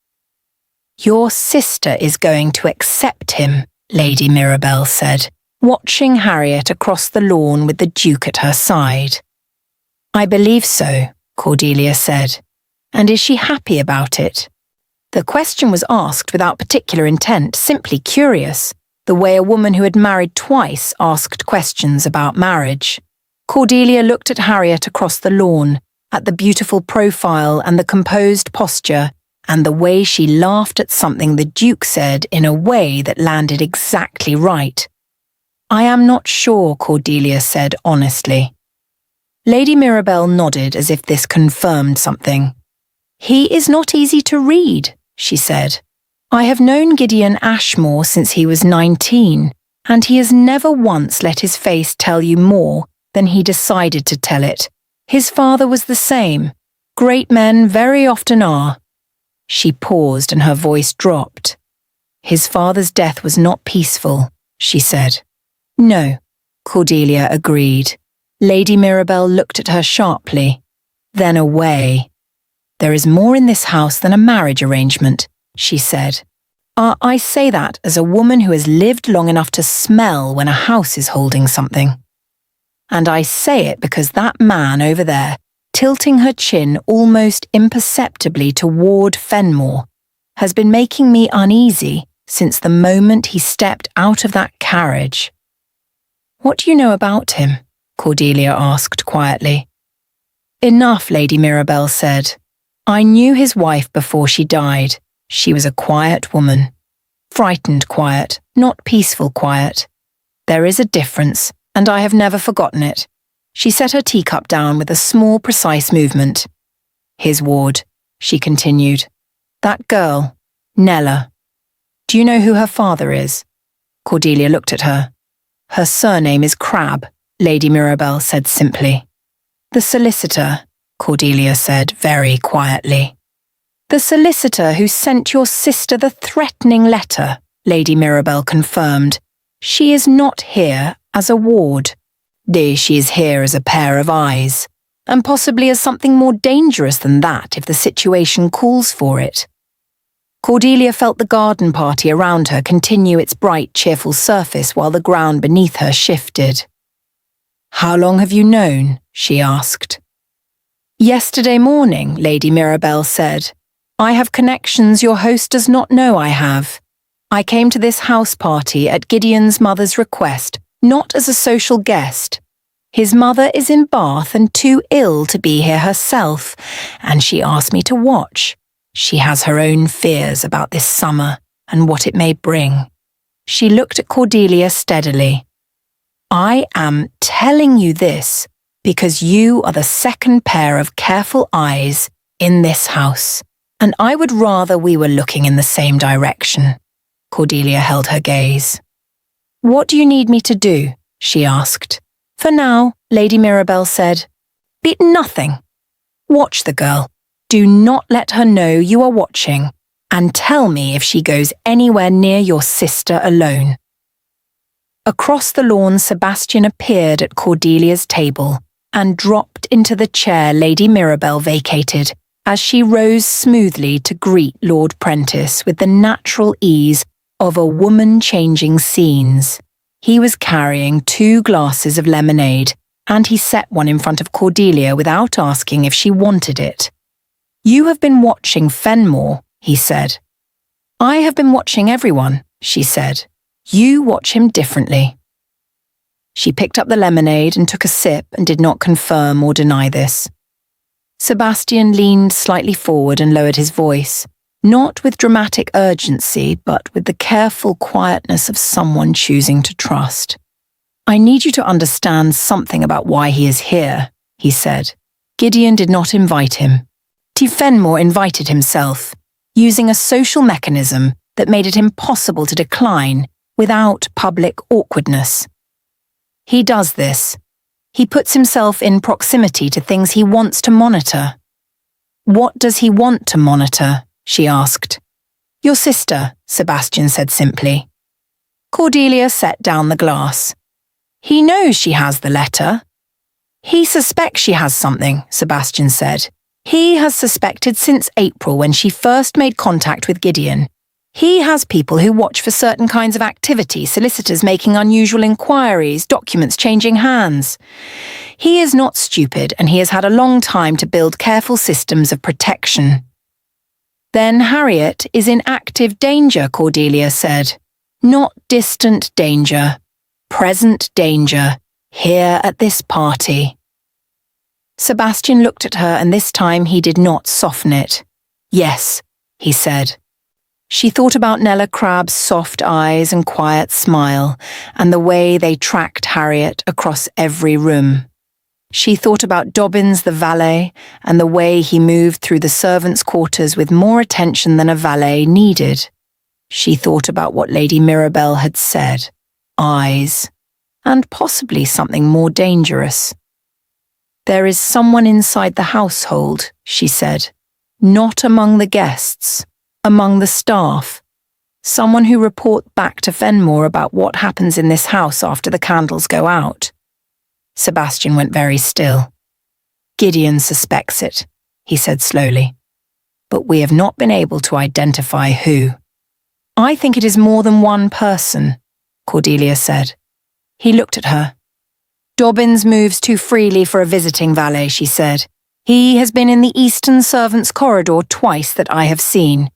S1: "Your sister is going to accept him," Lady Mirabell said, watching Harriet across the lawn with the Duke at her side. "I believe so," Cordelia said. "And is she happy about it?" The question was asked without particular intent, simply curious, the way a woman who had married twice asked questions about marriage. Cordelia looked at Harriet across the lawn, at the beautiful profile and the composed posture, and the way she laughed at something the Duke said in a way that landed exactly right. "I am not sure," Cordelia said honestly. Lady Mirabell nodded as if this confirmed something. "He is not easy to read," she said. "I have known Gideon Ashmore since he was 19, and he has never once let his face tell you more than he decided to tell it. His father was the same. Great men very often are." She paused and her voice dropped. "His father's death was not peaceful," she said. "No," Cordelia agreed. Lady Mirabell looked at her sharply, then away. "There is more in this house than a marriage arrangement," she said. I say that as a woman who has lived long enough to smell when a house is holding something. And I say it because that man over there, tilting her chin almost imperceptibly toward Fenmore, has been making me uneasy since the moment he stepped out of that carriage." "What do you know about him?" Cordelia asked quietly. "Enough," Lady Mirabell said. "I knew his wife before she died. She was a quiet woman. Frightened quiet, not peaceful quiet. There is a difference, and I have never forgotten it." She set her teacup down with a small, precise movement. "His ward," she continued. "That girl, Nella. Do you know who her father is?" Cordelia looked at her. "Her surname is Crabbe," Lady Mirabell said simply. "The solicitor," Cordelia said very quietly. "The solicitor who sent your sister the threatening letter," Lady Mirabell confirmed. "She is not here as a ward. She is here as a pair of eyes, and possibly as something more dangerous than that if the situation calls for it." Cordelia felt the garden party around her continue its bright, cheerful surface while the ground beneath her shifted. "How long have you known?" she asked. "Yesterday morning," Lady Mirabell said. "I have connections your host does not know I have. I came to this house party at Gideon's mother's request, not as a social guest. His mother is in Bath and too ill to be here herself, and she asked me to watch. She has her own fears about this summer and what it may bring." She looked at Cordelia steadily. "I am telling you this because you are the second pair of careful eyes in this house, and I would rather we were looking in the same direction." Cordelia held her gaze. "What do you need me to do?" she asked. "For now," Lady Mirabell said, "nothing. Watch the girl. Do not let her know you are watching, and tell me if she goes anywhere near your sister alone." Across the lawn, Sebastian appeared at Cordelia's table and dropped into the chair Lady Mirabell vacated as she rose smoothly to greet Lord Prentice with the natural ease of a woman changing scenes. He was carrying 2 glasses of lemonade, and he set one in front of Cordelia without asking if she wanted it. "You have been watching Fenmore," he said. "I have been watching everyone," she said. "You watch him differently." She picked up the lemonade and took a sip and did not confirm or deny this. Sebastian leaned slightly forward and lowered his voice, not with dramatic urgency, but with the careful quietness of someone choosing to trust. "I need you to understand something about why he is here," he said. "Gideon did not invite him. Fenmore invited himself, using a social mechanism that made it impossible to decline without public awkwardness. He does this. He puts himself in proximity to things he wants to monitor." "What does he want to monitor?" she asked. Your sister, Sebastian said simply. Cordelia set down the glass. He knows she has the letter. He suspects she has something, Sebastian said. He has suspected since April when she first made contact with Gideon. He has people who watch for certain kinds of activity, solicitors making unusual inquiries, documents changing hands. He is not stupid, and he has had a long time to build careful systems of protection. Then Harriet is in active danger, Cordelia said. Not distant danger. Present danger. Here at this party. Sebastian looked at her, and this time he did not soften it. Yes, he said. She thought about Nella Crabb's soft eyes and quiet smile, and the way they tracked Harriet across every room. She thought about Dobbins the valet, and the way he moved through the servants' quarters with more attention than a valet needed. She thought about what Lady Mirabelle had said. Eyes. And possibly something more dangerous. There is someone inside the household, she said. Not among the guests. Among the staff. Someone who report back to Fenmore about what happens in this house after the candles go out. Sebastian went very still. Gideon suspects it, he said slowly. But we have not been able to identify who. I think it is more than one person, Cordelia said. He looked at her. Dobbins moves too freely for a visiting valet, she said. He has been in the eastern servants' corridor twice that I have seen,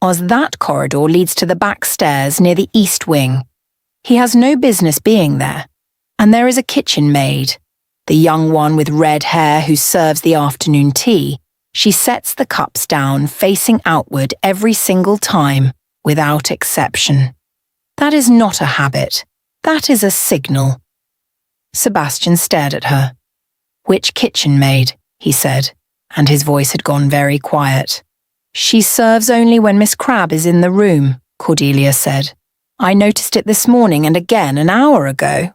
S1: as that corridor leads to the back stairs near the east wing. He has no business being there. And there is a kitchen maid, the young one with red hair who serves the afternoon tea. She sets the cups down facing outward every single time, without exception. That is not a habit. That is a signal. Sebastian stared at her. Which kitchen maid? He said, and his voice had gone very quiet. She serves only when Miss Crabb is in the room, Cordelia said. I noticed it this morning and again an hour ago.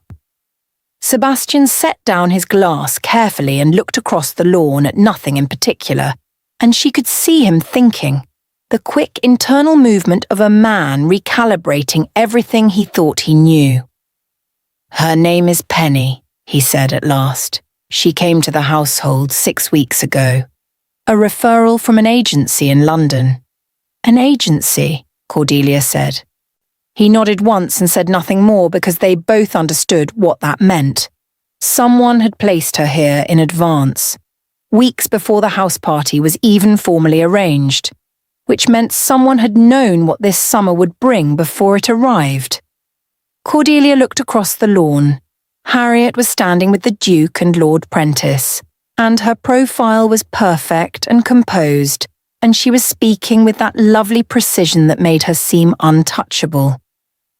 S1: Sebastian set down his glass carefully and looked across the lawn at nothing in particular, and she could see him thinking, the quick internal movement of a man recalibrating everything he thought he knew. Her name is Penny, he said at last. She came to the household 6 weeks ago. A referral from an agency in London. An agency, Cordelia said. He nodded once and said nothing more because they both understood what that meant. Someone had placed her here in advance, weeks before the house party was even formally arranged, which meant someone had known what this summer would bring before it arrived. Cordelia looked across the lawn. Harriet was standing with the Duke and Lord Prentice, and her profile was perfect and composed, and she was speaking with that lovely precision that made her seem untouchable.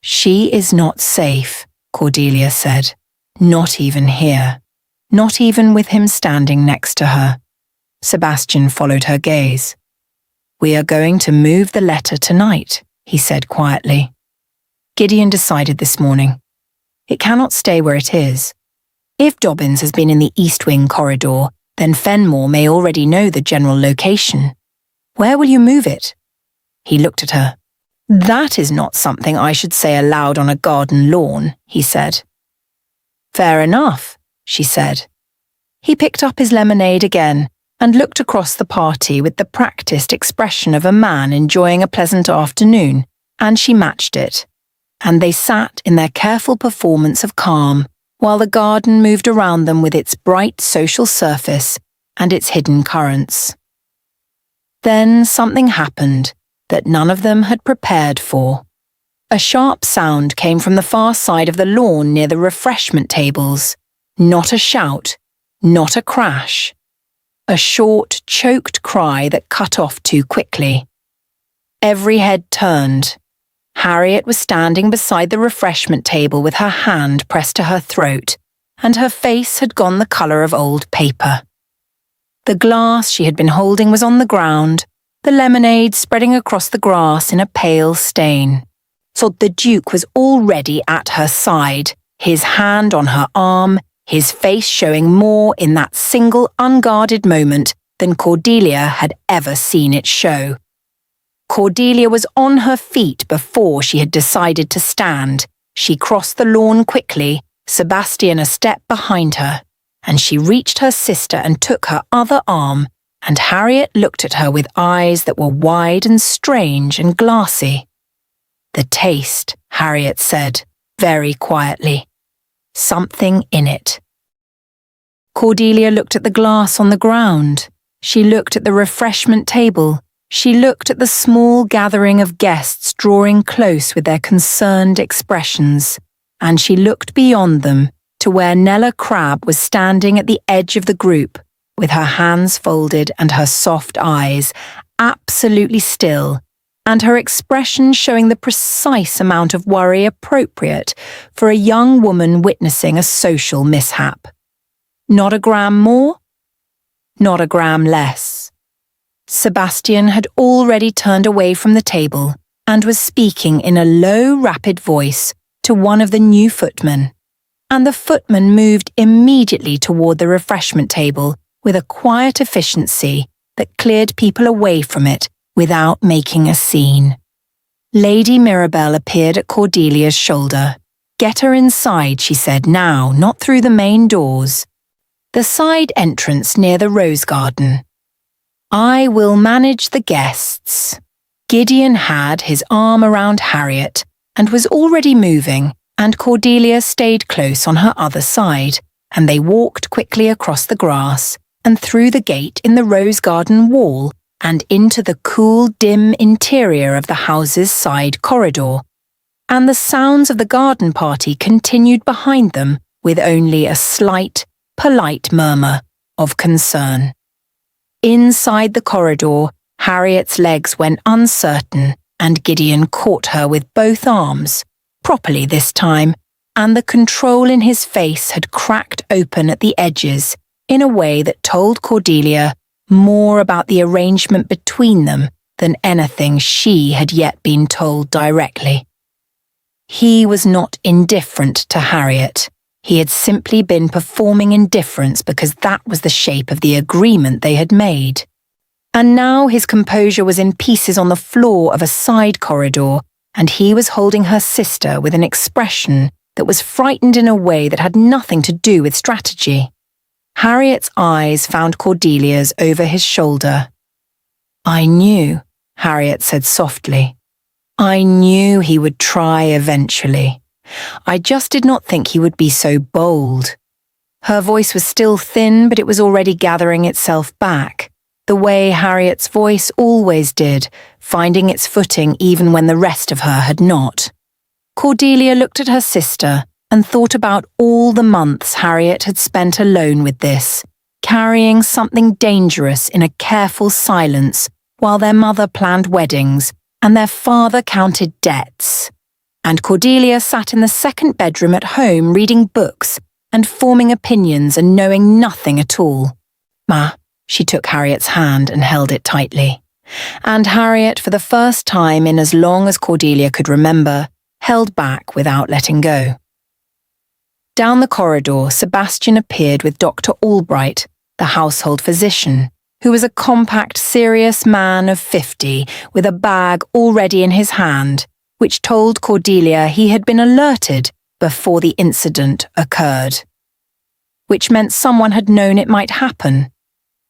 S1: She is not safe, Cordelia said. Not even here. Not even with him standing next to her. Sebastian followed her gaze. We are going to move the letter tonight, he said quietly. Gideon decided this morning. It cannot stay where it is. If Dobbins has been in the East Wing corridor, then Fenmore may already know the general location. Where will you move it? He looked at her. That is not something I should say aloud on a garden lawn, he said. Fair enough, she said. He picked up his lemonade again and looked across the party with the practiced expression of a man enjoying a pleasant afternoon, and she matched it. And they sat in their careful performance of calm, while the garden moved around them with its bright social surface and its hidden currents. Then something happened that none of them had prepared for. A sharp sound came from the far side of the lawn near the refreshment tables. Not a shout, not a crash. A short, choked cry that cut off too quickly. Every head turned. Harriet was standing beside the refreshment table with her hand pressed to her throat, and her face had gone the colour of old paper. The glass she had been holding was on the ground, the lemonade spreading across the grass in a pale stain. So the Duke was already at her side, his hand on her arm, his face showing more in that single unguarded moment than Cordelia had ever seen it show. Cordelia was on her feet before she had decided to stand. She crossed the lawn quickly, Sebastian a step behind her, and she reached her sister and took her other arm, and Harriet looked at her with eyes that were wide and strange and glassy. "The taste," Harriet said, very quietly. "Something in it." Cordelia looked at the glass on the ground. She looked at the refreshment table. She looked at the small gathering of guests drawing close with their concerned expressions, and she looked beyond them to where Nella Crabbe was standing at the edge of the group, with her hands folded and her soft eyes absolutely still, and her expression showing the precise amount of worry appropriate for a young woman witnessing a social mishap. Not a gram more, not a gram less. Sebastian had already turned away from the table and was speaking in a low, rapid voice to one of the new footmen, and the footman moved immediately toward the refreshment table with a quiet efficiency that cleared people away from it without making a scene. Lady Mirabelle appeared at Cordelia's shoulder. "Get her inside," she said, "now, not through the main doors. The side entrance near the rose garden. I will manage the guests." Gideon had his arm around Harriet and was already moving, and Cordelia stayed close on her other side, and they walked quickly across the grass and through the gate in the rose garden wall and into the cool, dim interior of the house's side corridor, and the sounds of the garden party continued behind them with only a slight, polite murmur of concern. Inside the corridor, Harriet's legs went uncertain, and Gideon caught her with both arms, properly this time, and the control in his face had cracked open at the edges in a way that told Cordelia more about the arrangement between them than anything she had yet been told directly. He was not indifferent to Harriet. He had simply been performing indifference because that was the shape of the agreement they had made. And now his composure was in pieces on the floor of a side corridor, and he was holding her sister with an expression that was frightened in a way that had nothing to do with strategy. Harriet's eyes found Cordelia's over his shoulder. "I knew," Harriet said softly. "I knew he would try eventually. I just did not think he would be so bold." Her voice was still thin, but it was already gathering itself back, the way Harriet's voice always did, finding its footing even when the rest of her had not. Cordelia looked at her sister and thought about all the months Harriet had spent alone with this, carrying something dangerous in a careful silence while their mother planned weddings and their father counted debts. And Cordelia sat in the second bedroom at home reading books and forming opinions and knowing nothing at all. "Ma," she took Harriet's hand and held it tightly. And Harriet, for the first time in as long as Cordelia could remember, held back without letting go. Down the corridor, Sebastian appeared with Dr. Albright, the household physician, who was a compact, serious man of 50 with a bag already in his hand, which told Cordelia he had been alerted before the incident occurred. Which meant someone had known it might happen.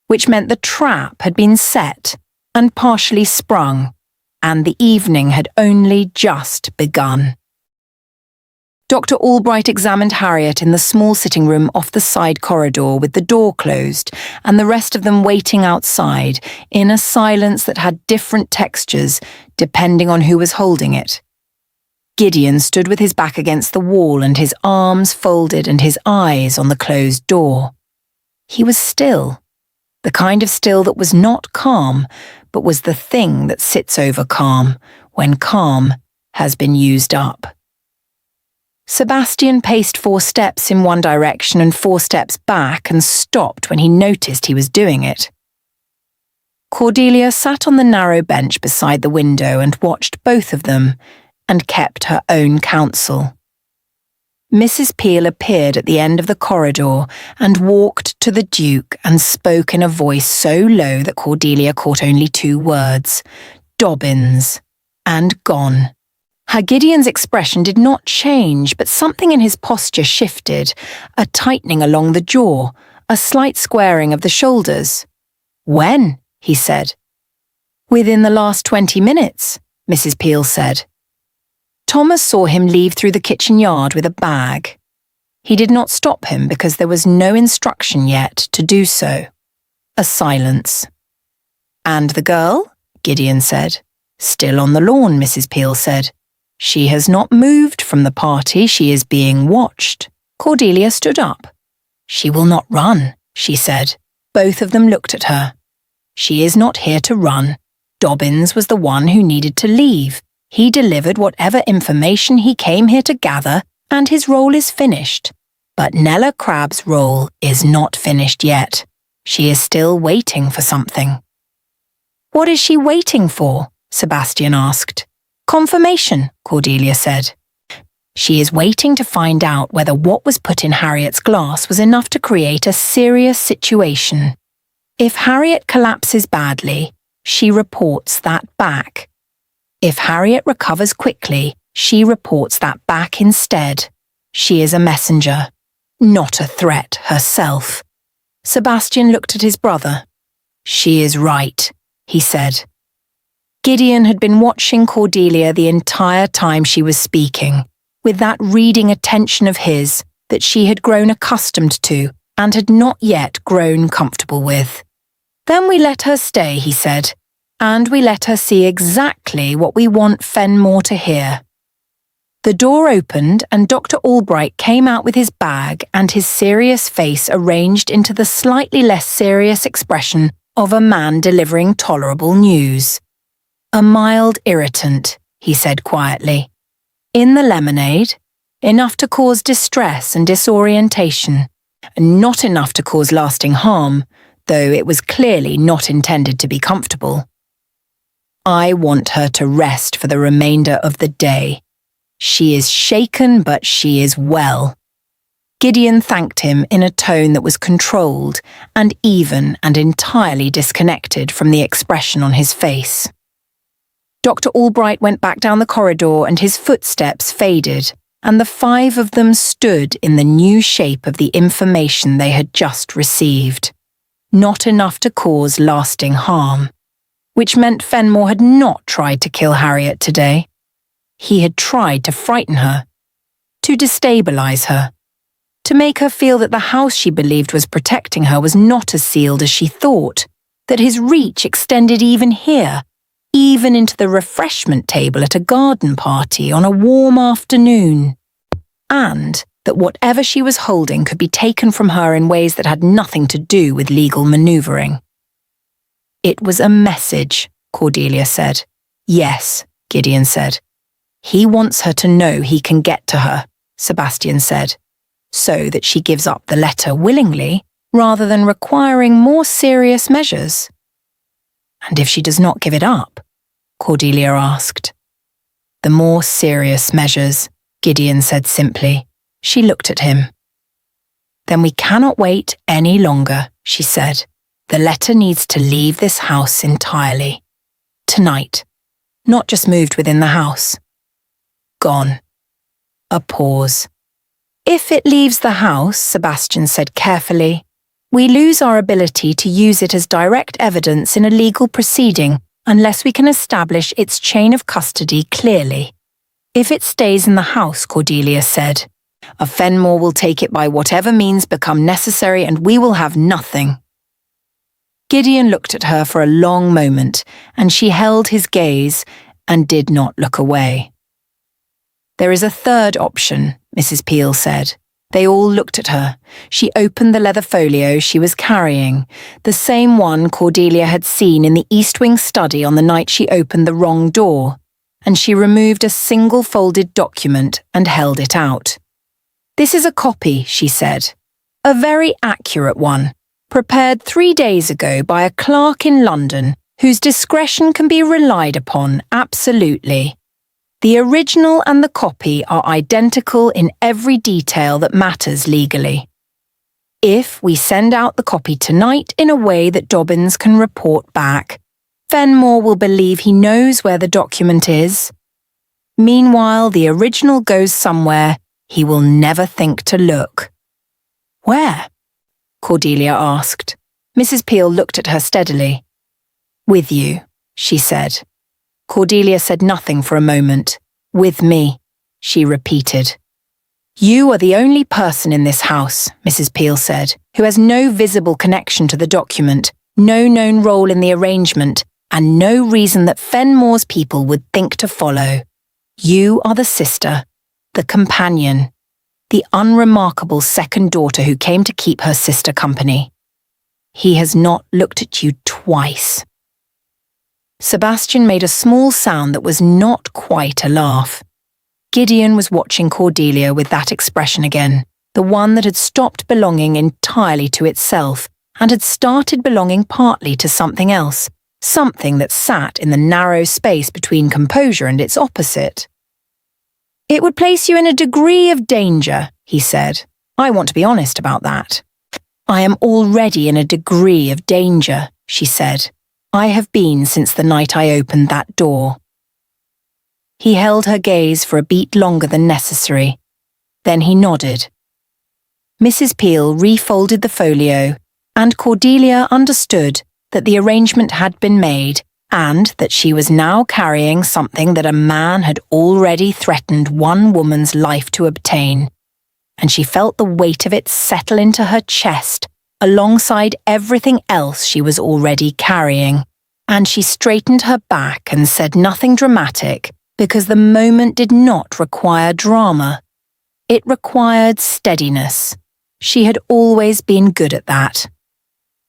S1: Which meant the trap had been set and partially sprung, and the evening had only just begun. Dr. Albright examined Harriet in the small sitting room off the side corridor with the door closed and the rest of them waiting outside in a silence that had different textures depending on who was holding it. Gideon stood with his back against the wall and his arms folded and his eyes on the closed door. He was still, the kind of still that was not calm, but was the thing that sits over calm when calm has been used up. Sebastian paced 4 steps in one direction and 4 steps back and stopped when he noticed he was doing it. Cordelia sat on the narrow bench beside the window and watched both of them and kept her own counsel. Mrs. Peel appeared at the end of the corridor and walked to the Duke and spoke in a voice so low that Cordelia caught only 2 words. Dobbins. And gone. Her Gideon's expression did not change, but something in his posture shifted, a tightening along the jaw, a slight squaring of the shoulders. When? He said. Within the last 20 minutes, Mrs. Peel said. Thomas saw him leave through the kitchen yard with a bag. He did not stop him because there was no instruction yet to do so. A silence. And the girl? Gideon said. Still on the lawn, Mrs. Peel said. She has not moved from the party. She is being watched. Cordelia stood up. She will not run, she said. Both of them looked at her. She is not here to run. Dobbins was the one who needed to leave. He delivered whatever information he came here to gather, and his role is finished. But Nella Crabb's role is not finished yet. She is still waiting for something. What is she waiting for? Sebastian asked. Confirmation, Cordelia said. She is waiting to find out whether what was put in Harriet's glass was enough to create a serious situation. If Harriet collapses badly, she reports that back. If Harriet recovers quickly, she reports that back instead. She is a messenger, not a threat herself. Sebastian looked at his brother. She is right, he said. Gideon had been watching Cordelia the entire time she was speaking, with that reading attention of his that she had grown accustomed to and had not yet grown comfortable with. Then we let her stay, he said, and we let her see exactly what we want Fenmore to hear. The door opened and Dr. Albright came out with his bag and his serious face arranged into the slightly less serious expression of a man delivering tolerable news. A mild irritant, he said quietly. In the lemonade, enough to cause distress and disorientation, and not enough to cause lasting harm, though it was clearly not intended to be comfortable. I want her to rest for the remainder of the day. She is shaken, but she is well. Gideon thanked him in a tone that was controlled and even and entirely disconnected from the expression on his face. Dr. Albright went back down the corridor and his footsteps faded, and the five of them stood in the new shape of the information they had just received. Not enough to cause lasting harm, which meant Fenmore had not tried to kill Harriet today. He had tried to frighten her, to destabilize her, to make her feel that the house she believed was protecting her was not as sealed as she thought, that his reach extended even here, even into the refreshment table at a garden party on a warm afternoon, and that whatever she was holding could be taken from her in ways that had nothing to do with legal manoeuvring. It was a message, Cordelia said. Yes, Gideon said. He wants her to know he can get to her, Sebastian said, so that she gives up the letter willingly rather than requiring more serious measures. And if she does not give it up? Cordelia asked. The more serious measures, Gideon said simply. She looked at him. Then we cannot wait any longer, she said. The letter needs to leave this house entirely. Tonight. Not just moved within the house. Gone. A pause. If it leaves the house, Sebastian said carefully, we lose our ability to use it as direct evidence in a legal proceeding unless we can establish its chain of custody clearly. If it stays in the house, Cordelia said, a Fenmore will take it by whatever means become necessary and we will have nothing. Gideon looked at her for a long moment, and she held his gaze and did not look away. There is a third option, Mrs. Peel said. They all looked at her. She opened the leather folio she was carrying, the same one Cordelia had seen in the East Wing study on the night she opened the wrong door, and she removed a single folded document and held it out. This is a copy, she said. A very accurate one, prepared 3 days ago by a clerk in London whose discretion can be relied upon absolutely. The original and the copy are identical in every detail that matters legally. If we send out the copy tonight in a way that Dobbins can report back, Fenmore will believe he knows where the document is. Meanwhile, the original goes somewhere he will never think to look. Where? Cordelia asked. Mrs. Peel looked at her steadily. With you, she said. Cordelia said nothing for a moment. With me, she repeated. You are the only person in this house, Mrs. Peel said, who has no visible connection to the document, no known role in the arrangement, and no reason that Fenmore's people would think to follow. You are the sister, the companion, the unremarkable second daughter who came to keep her sister company. He has not looked at you twice. Sebastian made a small sound that was not quite a laugh. Gideon was watching Cordelia with that expression again, the one that had stopped belonging entirely to itself and had started belonging partly to something else, something that sat in the narrow space between composure and its opposite. It would place you in a degree of danger, he said. I want to be honest about that. I am already in a degree of danger, she said. I have been since the night I opened that door. He held her gaze for a beat longer than necessary. Then he nodded. Mrs. Peel refolded the folio, and Cordelia understood that the arrangement had been made and that she was now carrying something that a man had already threatened one woman's life to obtain, and she felt the weight of it settle into her chest alongside everything else she was already carrying, and she straightened her back and said nothing dramatic because the moment did not require drama. It required steadiness. She had always been good at that.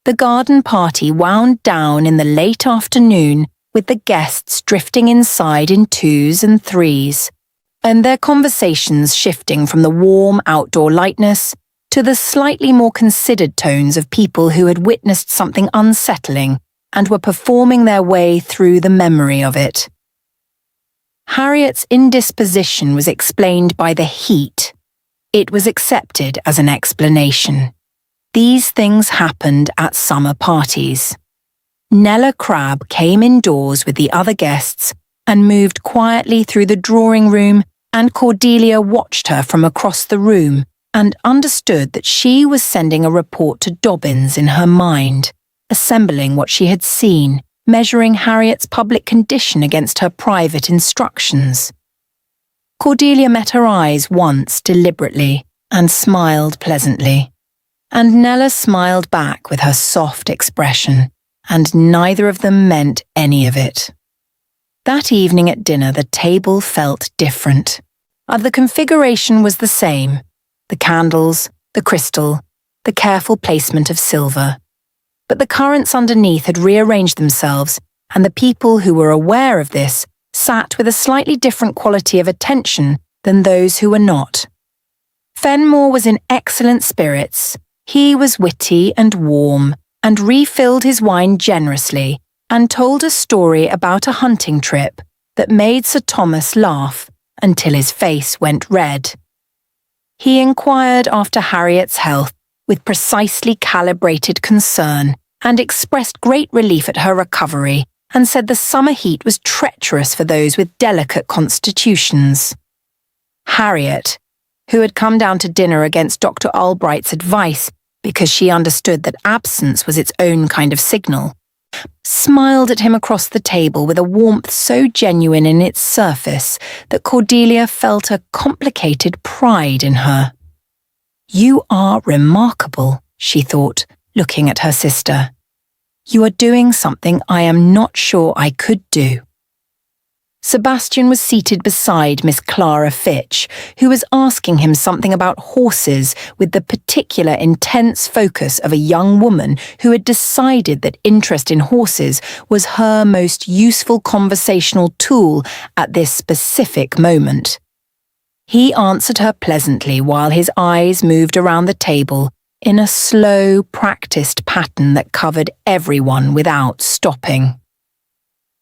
S1: The garden party wound down in the late afternoon with the guests drifting inside in twos and threes, and their conversations shifting from the warm outdoor lightness to the slightly more considered tones of people who had witnessed something unsettling and were performing their way through the memory of it. Harriet's indisposition was explained by the heat. It was accepted as an explanation. These things happened at summer parties. Nella Crabbe came indoors with the other guests and moved quietly through the drawing room, and Cordelia watched her from across the room and understood that she was sending a report to Dobbins in her mind, assembling what she had seen, measuring Harriet's public condition against her private instructions. Cordelia met her eyes once deliberately and smiled pleasantly, and Nella smiled back with her soft expression, and neither of them meant any of it. That evening at dinner the table felt different. The configuration was the same: the candles, the crystal, the careful placement of silver. But the currents underneath had rearranged themselves, and the people who were aware of this sat with a slightly different quality of attention than those who were not. Fenmore was in excellent spirits. He was witty and warm, and refilled his wine generously, and told a story about a hunting trip that made Sir Thomas laugh until his face went red. He inquired after Harriet's health with precisely calibrated concern, and expressed great relief at her recovery, and said the summer heat was treacherous for those with delicate constitutions. Harriet, who had come down to dinner against Dr. Albright's advice because she understood that absence was its own kind of signal, smiled at him across the table with a warmth so genuine in its surface that Cordelia felt a complicated pride in her. You are remarkable, she thought, looking at her sister. You are doing something I am not sure I could do. Sebastian was seated beside Miss Clara Fitch, who was asking him something about horses with the particular intense focus of a young woman who had decided that interest in horses was her most useful conversational tool at this specific moment. He answered her pleasantly while his eyes moved around the table in a slow, practiced pattern that covered everyone without stopping.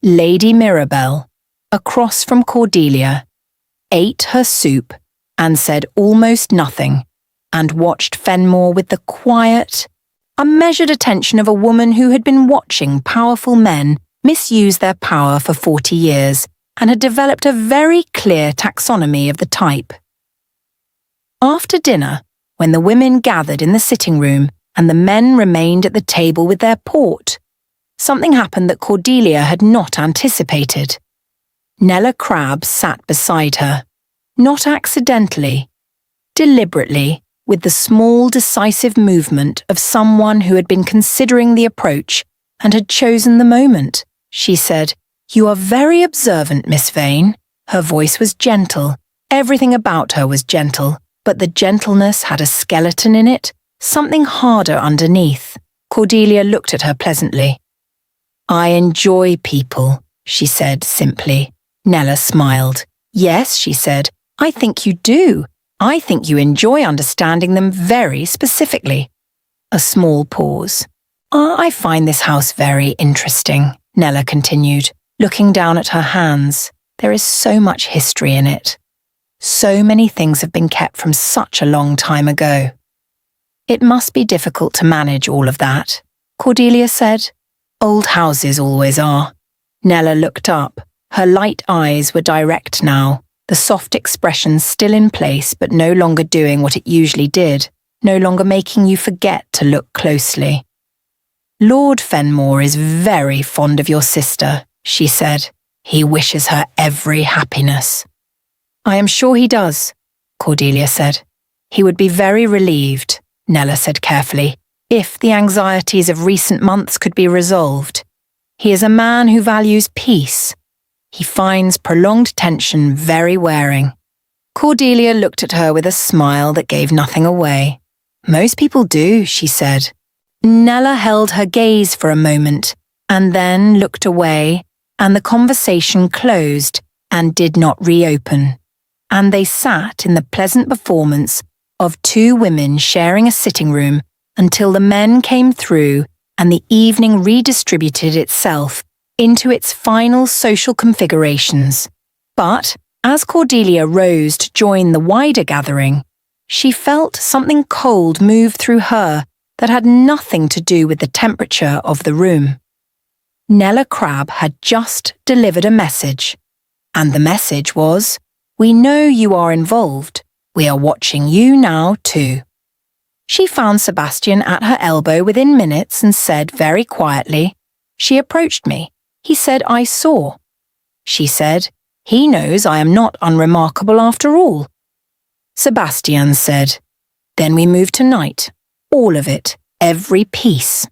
S1: Lady Mirabelle, across from Cordelia, ate her soup and said almost nothing, and watched Fenmore with the quiet, unmeasured attention of a woman who had been watching powerful men misused their power for 40 years, and had developed a very clear taxonomy of the type. After dinner, when the women gathered in the sitting room and the men remained at the table with their port, something happened that Cordelia had not anticipated. Nella Crabbe sat beside her, not accidentally, deliberately, with the small decisive movement of someone who had been considering the approach and had chosen the moment. She said, "You are very observant, Miss Vane." Her voice was gentle. Everything about her was gentle, but the gentleness had a skeleton in it, something harder underneath. Cordelia looked at her pleasantly. "I enjoy people," she said simply. Nella smiled. "Yes," she said, "I think you do. I think you enjoy understanding them very specifically." A small pause. "I find this house very interesting," Nella continued, looking down at her hands. "There is so much history in it. So many things have been kept from such a long time ago. It must be difficult to manage all of that," Cordelia said. "Old houses always are." Nella looked up. Her light eyes were direct now, the soft expression still in place but no longer doing what it usually did, no longer making you forget to look closely. "Lord Fenmore is very fond of your sister," she said. "He wishes her every happiness." "I am sure he does," Cordelia said. "He would be very relieved," Nella said carefully, "if the anxieties of recent months could be resolved. He is a man who values peace. He finds prolonged tension very wearing." Cordelia looked at her with a smile that gave nothing away. "Most people do," she said. Nella held her gaze for a moment, and then looked away, and the conversation closed and did not reopen, and they sat in the pleasant performance of two women sharing a sitting room until the men came through and the evening redistributed itself into its final social configurations. But as Cordelia rose to join the wider gathering, she felt something cold move through her that had nothing to do with the temperature of the room. Nella Crabbe had just delivered a message, and the message was, "We know you are involved. We are watching you now too." She found Sebastian at her elbow within minutes and said very quietly, "She approached me. He said I saw." She said, "He knows I am not unremarkable after all." Sebastian said, "Then we move tonight. All of it, every piece."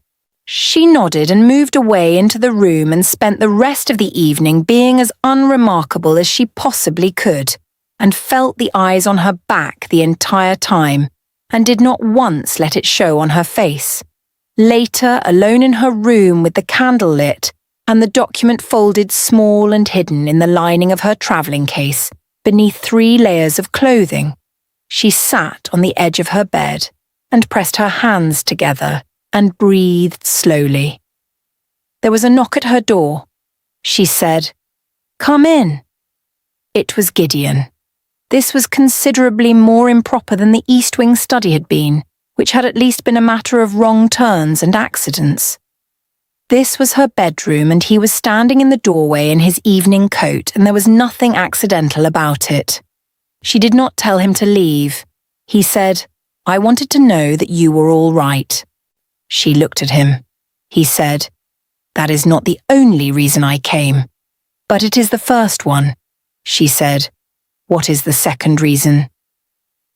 S1: She nodded and moved away into the room and spent the rest of the evening being as unremarkable as she possibly could, and felt the eyes on her back the entire time, and did not once let it show on her face. Later, alone in her room with the candle lit, and the document folded small and hidden in the lining of her travelling case, beneath 3 layers of clothing, she sat on the edge of her bed and pressed her hands together and breathed slowly. There was a knock at her door. She said, "Come in." It was Gideon. This was considerably more improper than the East Wing study had been, which had at least been a matter of wrong turns and accidents. This was her bedroom, and he was standing in the doorway in his evening coat, and there was nothing accidental about it. She did not tell him to leave. He said, "I wanted to know that you were all right." She looked at him. He said, "That is not the only reason I came, but it is the first one." She said, "What is the second reason?"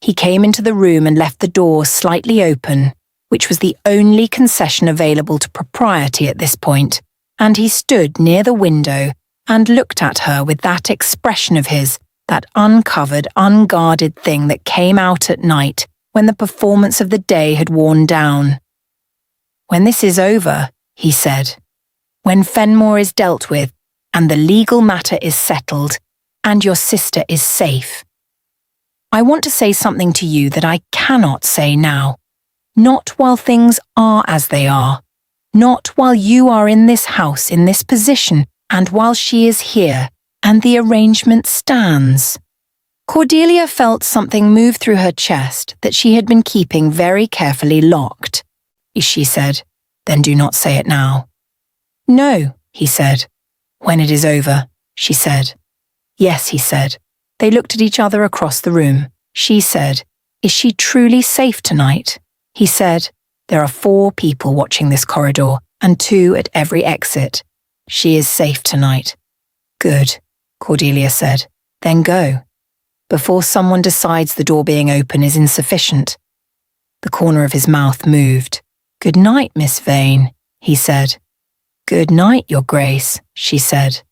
S1: He came into the room and left the door slightly open, which was the only concession available to propriety at this point, and he stood near the window and looked at her with that expression of his, that uncovered, unguarded thing that came out at night when the performance of the day had worn down. "When this is over," he said, "when Fenmore is dealt with, and the legal matter is settled, and your sister is safe, I want to say something to you that I cannot say now. Not while things are as they are. Not while you are in this house, in this position, and while she is here, and the arrangement stands." Cordelia felt something move through her chest that she had been keeping very carefully locked. She said, "Then do not say it now." "No," he said. When it is over, she said. Yes, he said. They looked at each other across the room. She said, Is she truly safe tonight? He said, There are 4 people watching this corridor and 2 at every exit. She is safe tonight. Good, Cordelia said. Then go. Before someone decides the door being open is insufficient. The corner of his mouth moved. Good night, Miss Vane, he said. Good night, Your Grace, she said.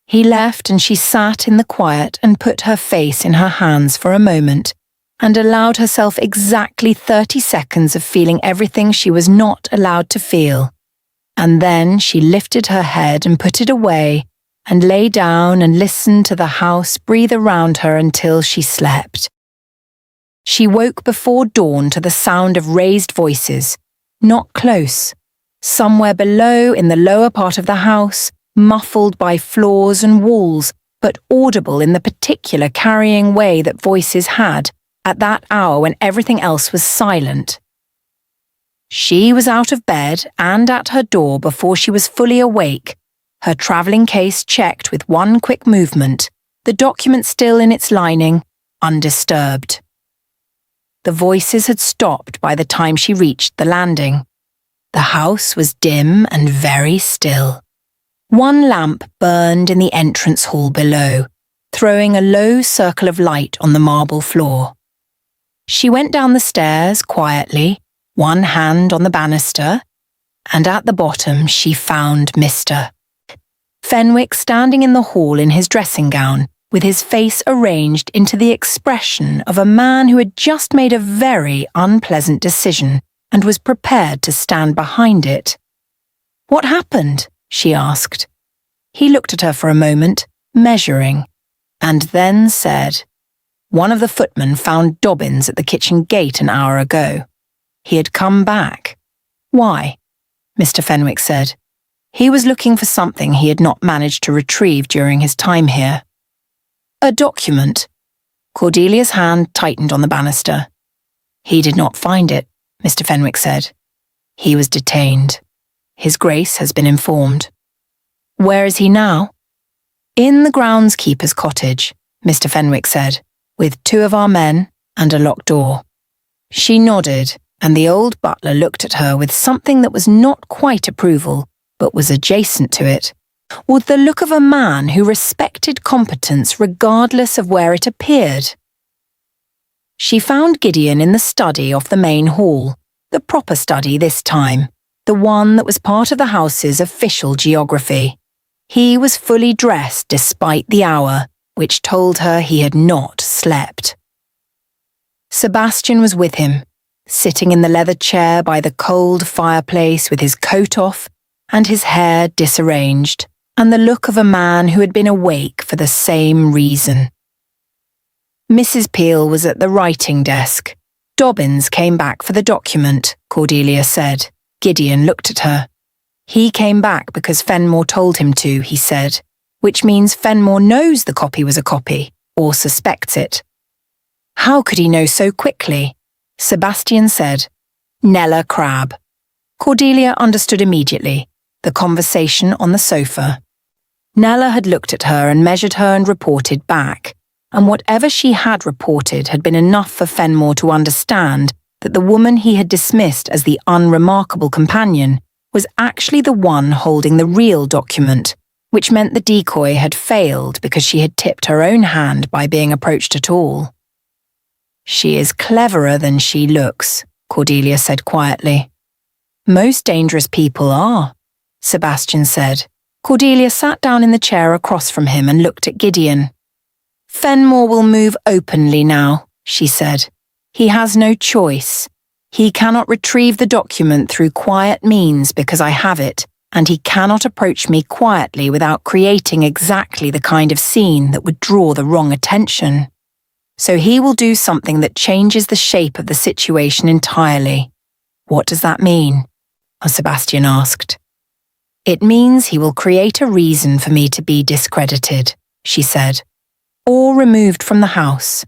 S1: He left and she sat in the quiet and put her face in her hands for a moment and allowed herself exactly 30 seconds of feeling everything she was not allowed to feel. And then she lifted her head and put it away and lay down and listened to the house breathe around her until she slept. She woke before dawn to the sound of raised voices, not close, somewhere below in the lower part of the house, muffled by floors and walls, but audible in the particular carrying way that voices had at that hour when everything else was silent. She was out of bed and at her door before she was fully awake, her travelling case checked with one quick movement, the document still in its lining, undisturbed. The voices had stopped by the time she reached the landing. The house was dim and very still. One lamp burned in the entrance hall below, throwing a low circle of light on the marble floor. She went down the stairs quietly, one hand on the banister, and at the bottom she found Mr. Fenwick standing in the hall in his dressing gown, with his face arranged into the expression of a man who had just made a very unpleasant decision and was prepared to stand behind it. What happened? She asked. He looked at her for a moment, measuring, and then said, One of the footmen found Dobbins at the kitchen gate an hour ago. He had come back. Why? Mr. Fenwick said. He was looking for something he had not managed to retrieve during his time here. A document. Cordelia's hand tightened on the banister. He did not find it, Mr. Fenwick said. He was detained. His Grace has been informed. Where is he now? In the groundskeeper's cottage, Mr. Fenwick said, with 2 of our men and a locked door. She nodded, and the old butler looked at her with something that was not quite approval, but was adjacent to it, with the look of a man who respected competence regardless of where it appeared. She found Gideon in the study off the main hall, the proper study this time, the one that was part of the house's official geography. He was fully dressed despite the hour, which told her he had not slept. Sebastian was with him, sitting in the leather chair by the cold fireplace with his coat off and his hair disarranged, and the look of a man who had been awake for the same reason. Mrs. Peel was at the writing desk. Dobbins came back for the document, Cordelia said. Gideon looked at her. He came back because Fenmore told him to, he said, which means Fenmore knows the copy was a copy, or suspects it. How could he know so quickly? Sebastian said, Nella Crabbe. Cordelia understood immediately, the conversation on the sofa. Nella had looked at her and measured her and reported back, and whatever she had reported had been enough for Fenmore to understand that the woman he had dismissed as the unremarkable companion was actually the one holding the real document, which meant the decoy had failed because she had tipped her own hand by being approached at all. She is cleverer than she looks, Cordelia said quietly. Most dangerous people are, Sebastian said. Cordelia sat down in the chair across from him and looked at Gideon. Fenmore will move openly now, she said. He has no choice. He cannot retrieve the document through quiet means because I have it, and he cannot approach me quietly without creating exactly the kind of scene that would draw the wrong attention. So he will do something that changes the shape of the situation entirely. What does that mean? Sebastian asked. It means he will create a reason for me to be discredited, she said, or removed from the house.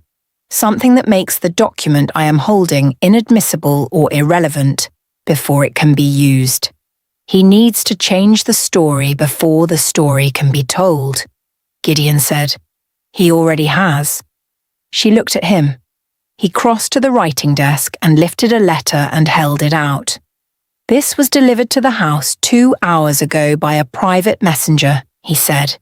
S1: Something that makes the document I am holding inadmissible or irrelevant before it can be used. He needs to change the story before the story can be told, Gideon said. He already has. She looked at him. He crossed to the writing desk and lifted a letter and held it out. This was delivered to the house 2 hours ago by a private messenger, he said.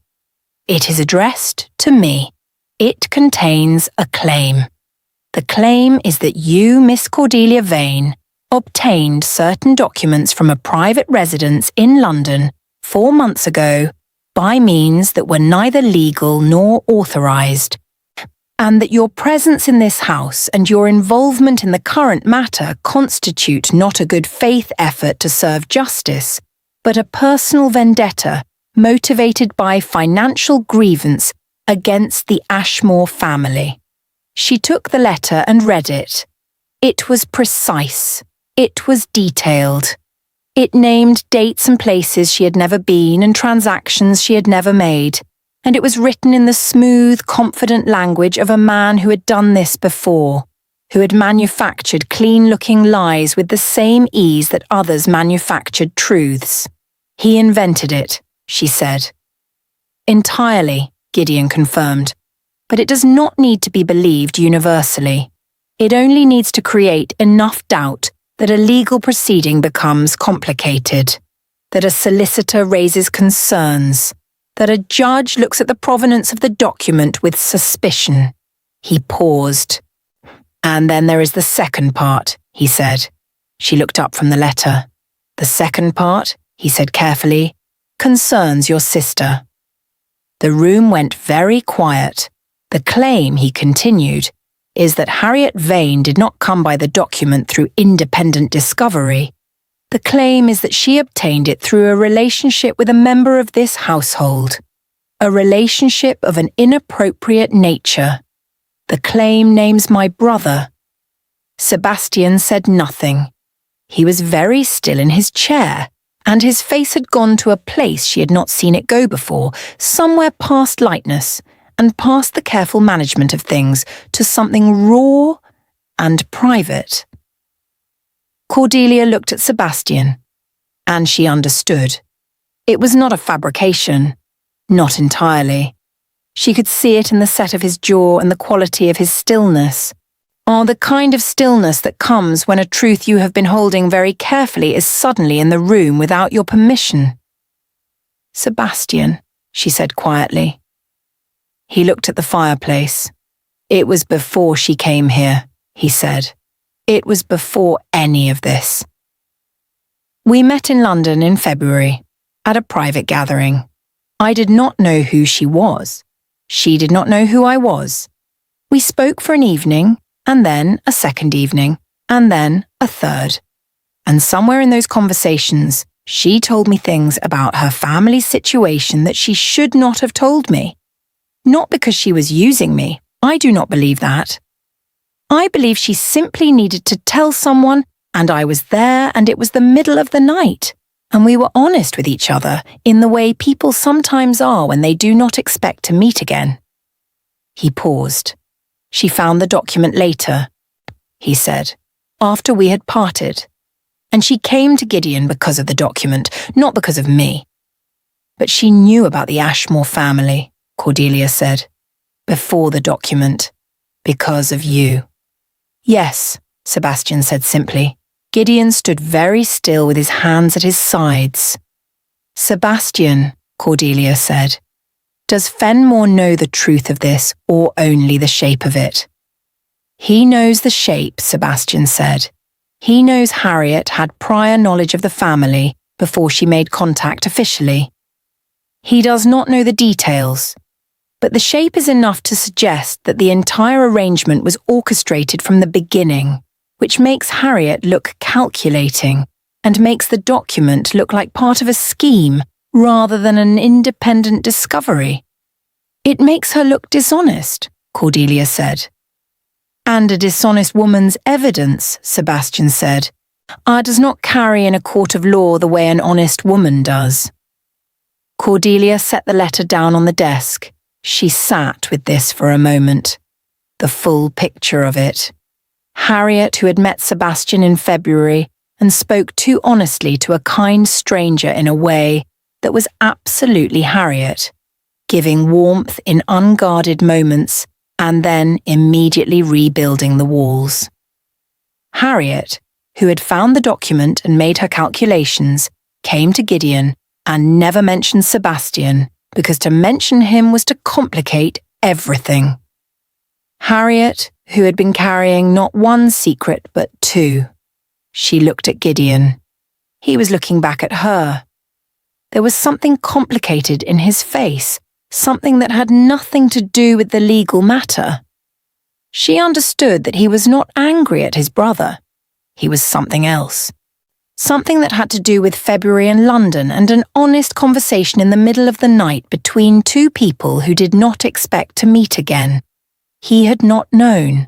S1: It is addressed to me. It contains a claim. The claim is that you, Miss Cordelia Vane, obtained certain documents from a private residence in London 4 months ago by means that were neither legal nor authorised, and that your presence in this house and your involvement in the current matter constitute not a good faith effort to serve justice, but a personal vendetta motivated by financial grievance against the Ashmore family. She took the letter and read it. It was precise. It was detailed. It named dates and places she had never been and transactions she had never made, and it was written in the smooth, confident language of a man who had done this before, who had manufactured clean-looking lies with the same ease that others manufactured truths. He invented it, she said. Entirely, Gideon confirmed, but it does not need to be believed universally. It only needs to create enough doubt that a legal proceeding becomes complicated, that a solicitor raises concerns, that a judge looks at the provenance of the document with suspicion. He paused. And then there is the second part, he said. She looked up from the letter. The second part, he said carefully, concerns your sister. The room went very quiet. The claim, he continued, is that Harriet Vane did not come by the document through independent discovery. The claim is that she obtained it through a relationship with a member of this household, a relationship of an inappropriate nature. The claim names my brother. Sebastian said nothing. He was very still in his chair, and his face had gone to a place she had not seen it go before, somewhere past lightness, and past the careful management of things to something raw and private. Cordelia looked at Sebastian, and she understood. It was not a fabrication, not entirely. She could see it in the set of his jaw and the quality of his stillness. The kind of stillness that comes when a truth you have been holding very carefully is suddenly in the room without your permission. Sebastian, she said quietly. He looked at the fireplace. It was before she came here, he said. It was before any of this. We met in London in February, at a private gathering. I did not know who she was. She did not know who I was. We spoke for an evening, and then a second evening, and then a third. And somewhere in those conversations, she told me things about her family's situation that she should not have told me. Not because she was using me. I do not believe that. I believe she simply needed to tell someone, and I was there, and it was the middle of the night, and we were honest with each other in the way people sometimes are when they do not expect to meet again. He paused. She found the document later, he said, after we had parted, and she came to Gideon because of the document, not because of me. But she knew about the Ashmore family, Cordelia said, before the document, because of you. Yes, Sebastian said simply. Gideon stood very still with his hands at his sides. Sebastian, Cordelia said, does Fenmore know the truth of this or only the shape of it? He knows the shape, Sebastian said. He knows Harriet had prior knowledge of the family before she made contact officially. He does not know the details, but the shape is enough to suggest that the entire arrangement was orchestrated from the beginning, which makes Harriet look calculating and makes the document look like part of a scheme rather than an independent discovery. It makes her look dishonest, Cordelia said. And a dishonest woman's evidence, Sebastian said, does not carry in a court of law the way an honest woman does. Cordelia set the letter down on the desk. She sat with this for a moment. The full picture of it. Harriet, who had met Sebastian in February and spoke too honestly to a kind stranger in a way that was absolutely Harriet, giving warmth in unguarded moments and then immediately rebuilding the walls. Harriet, who had found the document and made her calculations, came to Gideon and never mentioned Sebastian, because to mention him was to complicate everything. Harriet, who had been carrying not one secret but two. She looked at Gideon. He was looking back at her. There was something complicated in his face, something that had nothing to do with the legal matter. She understood that he was not angry at his brother. He was something else. Something that had to do with February in London and an honest conversation in the middle of the night between two people who did not expect to meet again. He had not known.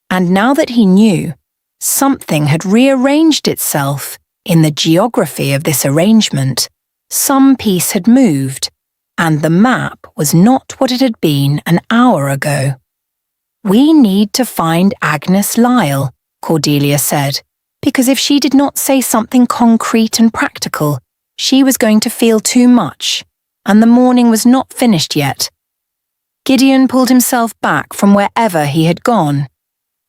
S1: And now that he knew, something had rearranged itself in the geography of this arrangement. Some piece had moved, and the map was not what it had been an hour ago. "We need to find Agnes Lyle," Cordelia said, because if she did not say something concrete and practical, she was going to feel too much, and the morning was not finished yet. Gideon pulled himself back from wherever he had gone.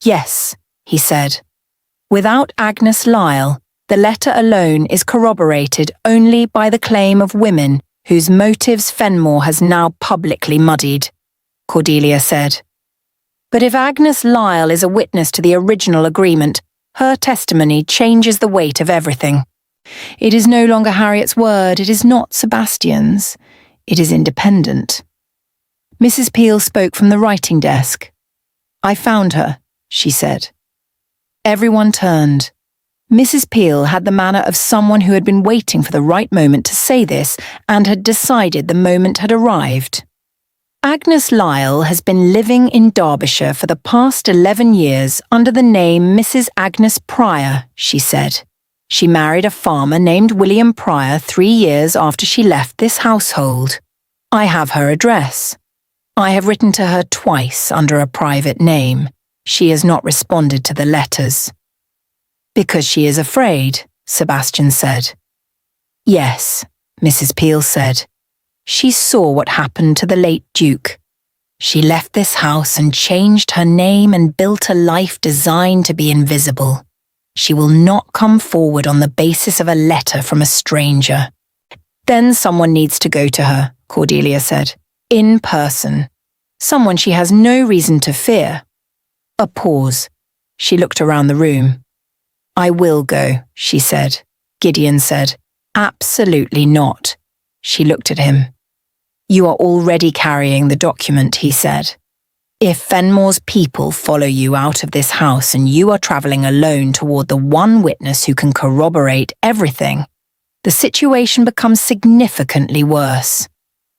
S1: "Yes," he said. "Without Agnes Lyle, the letter alone is corroborated only by the claim of women whose motives Fenmore has now publicly muddied," Cordelia said. "But if Agnes Lyle is a witness to the original agreement, her testimony changes the weight of everything. It is no longer Harriet's word, it is not Sebastian's. It is independent." Mrs. Peel spoke from the writing desk. "I found her," she said. Everyone turned. Mrs. Peel had the manner of someone who had been waiting for the right moment to say this and had decided the moment had arrived. "Agnes Lyle has been living in Derbyshire for the past 11 years under the name Mrs. Agnes Pryor," she said. "She married a farmer named William Pryor 3 years after she left this household. I have her address. I have written to her twice under a private name. She has not responded to the letters." "Because she is afraid," Sebastian said. "Yes," Mrs. Peel said. "She saw what happened to the late Duke. She left this house and changed her name and built a life designed to be invisible. She will not come forward on the basis of a letter from a stranger." "Then someone needs to go to her," Cordelia said. "In person. Someone she has no reason to fear." A pause. She looked around the room. "I will go," she said. Gideon said, "Absolutely not." She looked at him. "You are already carrying the document," he said. "If Fenmore's people follow you out of this house and you are travelling alone toward the one witness who can corroborate everything, the situation becomes significantly worse."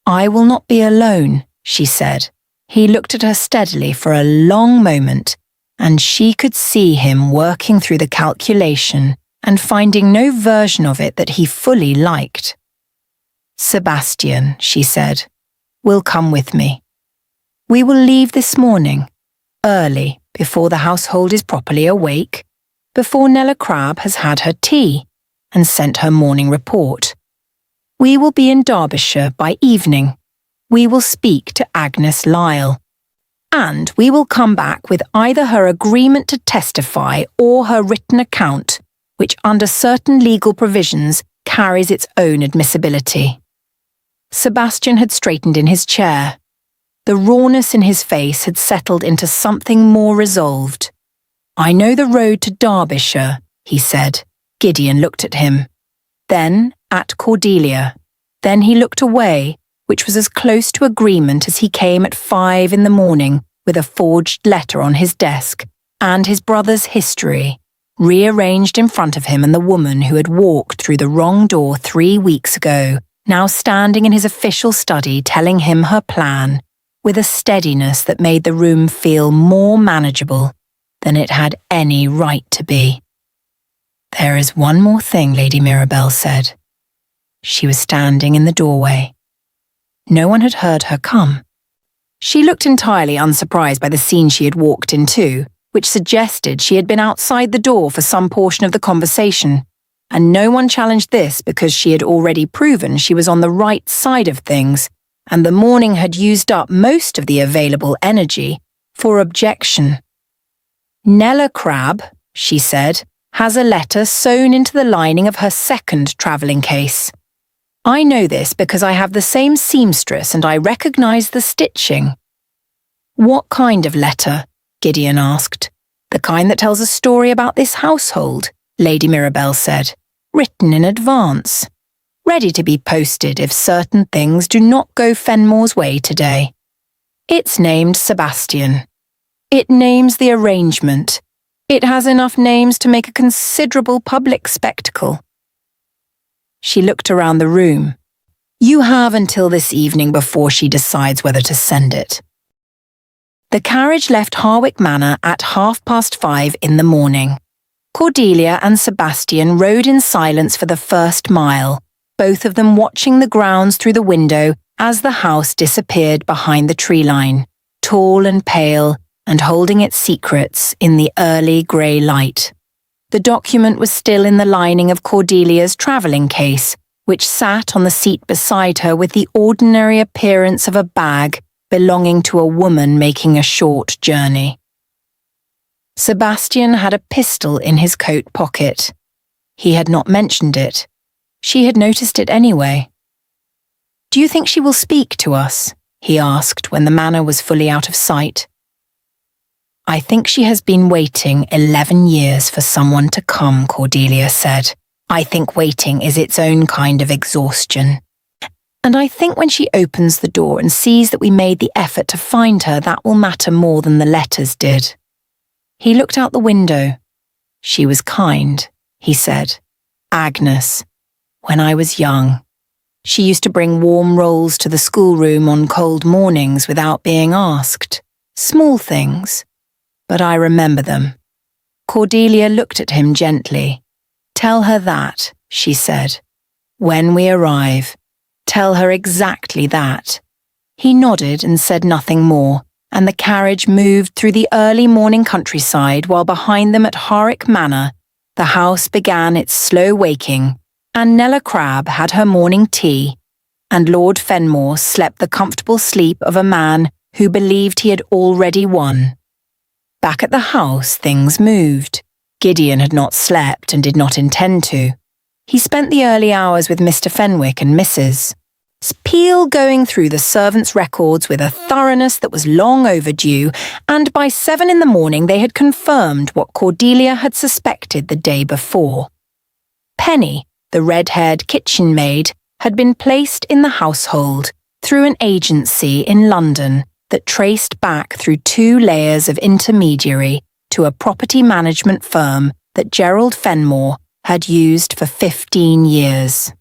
S1: "I will not be alone," she said. He looked at her steadily for a long moment, and she could see him working through the calculation and finding no version of it that he fully liked. "Sebastian," she said, "will come with me. We will leave this morning, early, before the household is properly awake, before Nella Crabbe has had her tea and sent her morning report. We will be in Derbyshire by evening. We will speak to Agnes Lyle. And we will come back with either her agreement to testify or her written account, which under certain legal provisions carries its own admissibility." Sebastian had straightened in his chair. The rawness in his face had settled into something more resolved. "I know the road to Derbyshire," he said. Gideon looked at him. Then at Cordelia. Then he looked away, which was as close to agreement as he came at 5 in the morning with a forged letter on his desk and his brother's history, rearranged in front of him, and the woman who had walked through the wrong door 3 weeks ago, now standing in his official study telling him her plan, with a steadiness that made the room feel more manageable than it had any right to be. "There is one more thing," Lady Mirabelle said. She was standing in the doorway. No one had heard her come. She looked entirely unsurprised by the scene she had walked into, which suggested she had been outside the door for some portion of the conversation, and no one challenged this because she had already proven she was on the right side of things, and the morning had used up most of the available energy for objection. "Nella Crabbe," she said, "has a letter sewn into the lining of her second travelling case. I know this because I have the same seamstress and I recognise the stitching." "What kind of letter?" Gideon asked. "The kind that tells a story about this household," Lady Mirabelle said, "written in advance, ready to be posted if certain things do not go Fenmore's way today. It's named Sebastian. It names the arrangement. It has enough names to make a considerable public spectacle." She looked around the room. "You have until this evening before she decides whether to send it." The carriage left Harwick Manor at 5:30 in the morning. Cordelia and Sebastian rode in silence for the first mile, both of them watching the grounds through the window as the house disappeared behind the tree line, tall and pale, and holding its secrets in the early grey light. The document was still in the lining of Cordelia's travelling case, which sat on the seat beside her with the ordinary appearance of a bag belonging to a woman making a short journey. Sebastian had a pistol in his coat pocket. He had not mentioned it. She had noticed it anyway. "Do you think she will speak to us?" he asked when the manor was fully out of sight. "I think she has been waiting 11 years for someone to come," Cordelia said. "I think waiting is its own kind of exhaustion. And I think when she opens the door and sees that we made the effort to find her, that will matter more than the letters did." He looked out the window. "She was kind," he said. "Agnes, when I was young. She used to bring warm rolls to the schoolroom on cold mornings without being asked. Small things, but I remember them." Cordelia looked at him gently. "Tell her that," she said. "When we arrive, tell her exactly that." He nodded and said nothing more, and the carriage moved through the early morning countryside while behind them at Harwick Manor, the house began its slow waking, and Nella Crabbe had her morning tea, and Lord Fenmore slept the comfortable sleep of a man who believed he had already won. Back at the house, things moved. Gideon had not slept and did not intend to. He spent the early hours with Mr. Fenwick and Mrs. Peel going through the servants' records with a thoroughness that was long overdue, and by 7 in the morning they had confirmed what Cordelia had suspected the day before. Penny, the red-haired kitchen maid, had been placed in the household through an agency in London that traced back through 2 layers of intermediary to a property management firm that Gerald Fenmore had used for 15 years.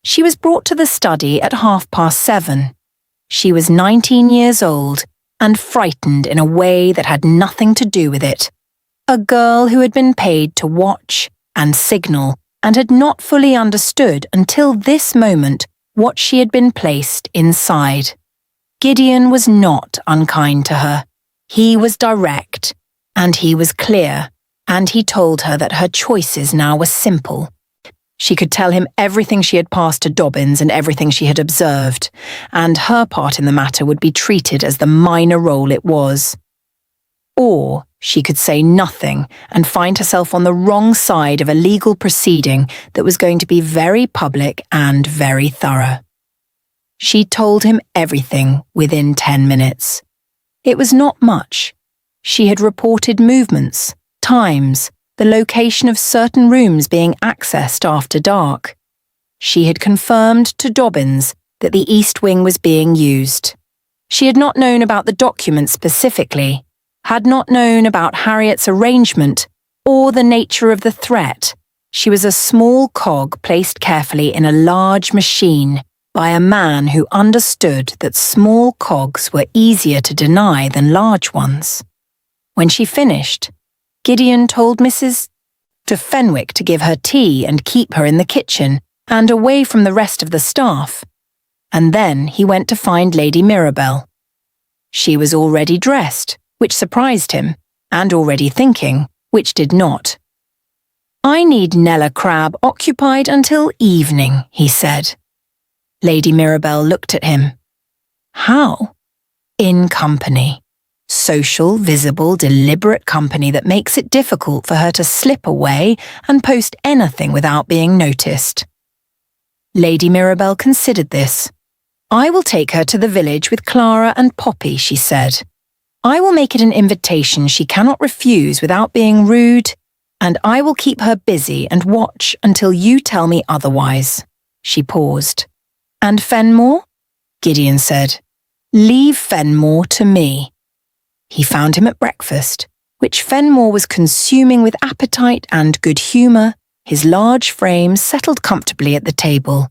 S1: She was brought to the study at 7:30. She was 19 years old and frightened in a way that had nothing to do with it. A girl who had been paid to watch and signal and had not fully understood until this moment what she had been placed inside. Gideon was not unkind to her. He was direct, and he was clear, and he told her that her choices now were simple. She could tell him everything she had passed to Dobbins and everything she had observed, and her part in the matter would be treated as the minor role it was. Or she could say nothing and find herself on the wrong side of a legal proceeding that was going to be very public and very thorough. She told him everything within 10 minutes. It was not much. She had reported movements, times, the location of certain rooms being accessed after dark. She had confirmed to Dobbins that the East Wing was being used. She had not known about the document specifically, had not known about Harriet's arrangement or the nature of the threat. She was a small cog placed carefully in a large machine by a man who understood that small cogs were easier to deny than large ones. When she finished, Gideon told Mrs. Fenwick to give her tea and keep her in the kitchen and away from the rest of the staff, and then he went to find Lady Mirabelle. She was already dressed, which surprised him, and already thinking, which did not. "I need Nella Crabbe occupied until evening," he said. Lady Mirabelle looked at him. "How?" "In company. Social, visible, deliberate company that makes it difficult for her to slip away and post anything without being noticed." Lady Mirabelle considered this. "I will take her to the village with Clara and Poppy," she said. "I will make it an invitation she cannot refuse without being rude, and I will keep her busy and watch until you tell me otherwise." She paused. "And Fenmore?" Gideon said. "Leave Fenmore to me." He found him at breakfast, which Fenmore was consuming with appetite and good humour, his large frame settled comfortably at the table,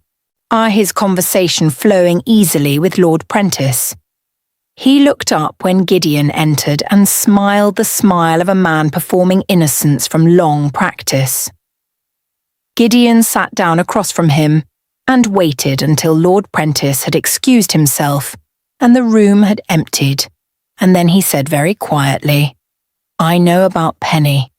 S1: his conversation flowing easily with Lord Prentice. He looked up when Gideon entered and smiled the smile of a man performing innocence from long practice. Gideon sat down across from him and waited until Lord Prentice had excused himself and the room had emptied, and then he said very quietly, "I know about Penny."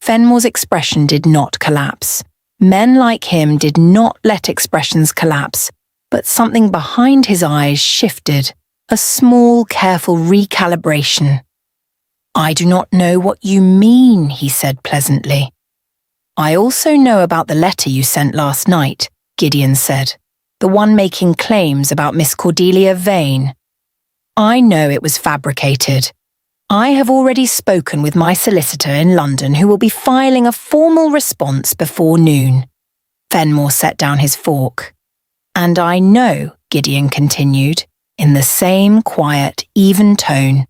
S1: Fenmore's expression did not collapse. Men like him did not let expressions collapse, but something behind his eyes shifted, a small, careful recalibration. "I do not know what you mean," he said pleasantly. "I also know about the letter you sent last night," Gideon said, "the one making claims about Miss Cordelia Vane. I know it was fabricated. I have already spoken with my solicitor in London who will be filing a formal response before noon." Fenmore set down his fork. "And I know," Gideon continued, in the same quiet, even tone,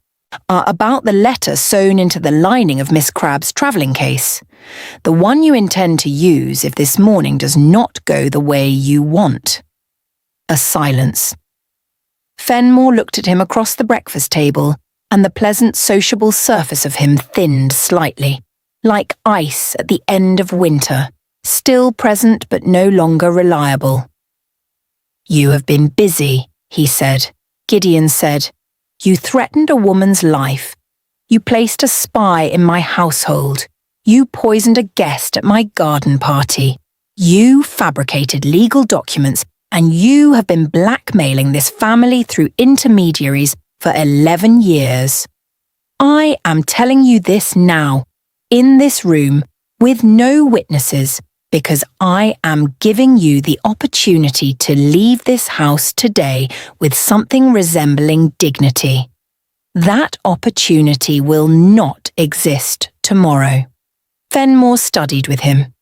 S1: "about the letter sewn into the lining of Miss Crabbe's travelling case, the one you intend to use if this morning does not go the way you want." A silence. Fenmore looked at him across the breakfast table, and the pleasant sociable surface of him thinned slightly, like ice at the end of winter, still present but no longer reliable. "You have been busy," he said. Gideon said, "You threatened a woman's life. You placed a spy in my household. You poisoned a guest at my garden party. You fabricated legal documents, and you have been blackmailing this family through intermediaries for 11 years. I am telling you this now, in this room, with no witnesses, because I am giving you the opportunity to leave this house today with something resembling dignity. That opportunity will not exist tomorrow." Fenmore studied with him.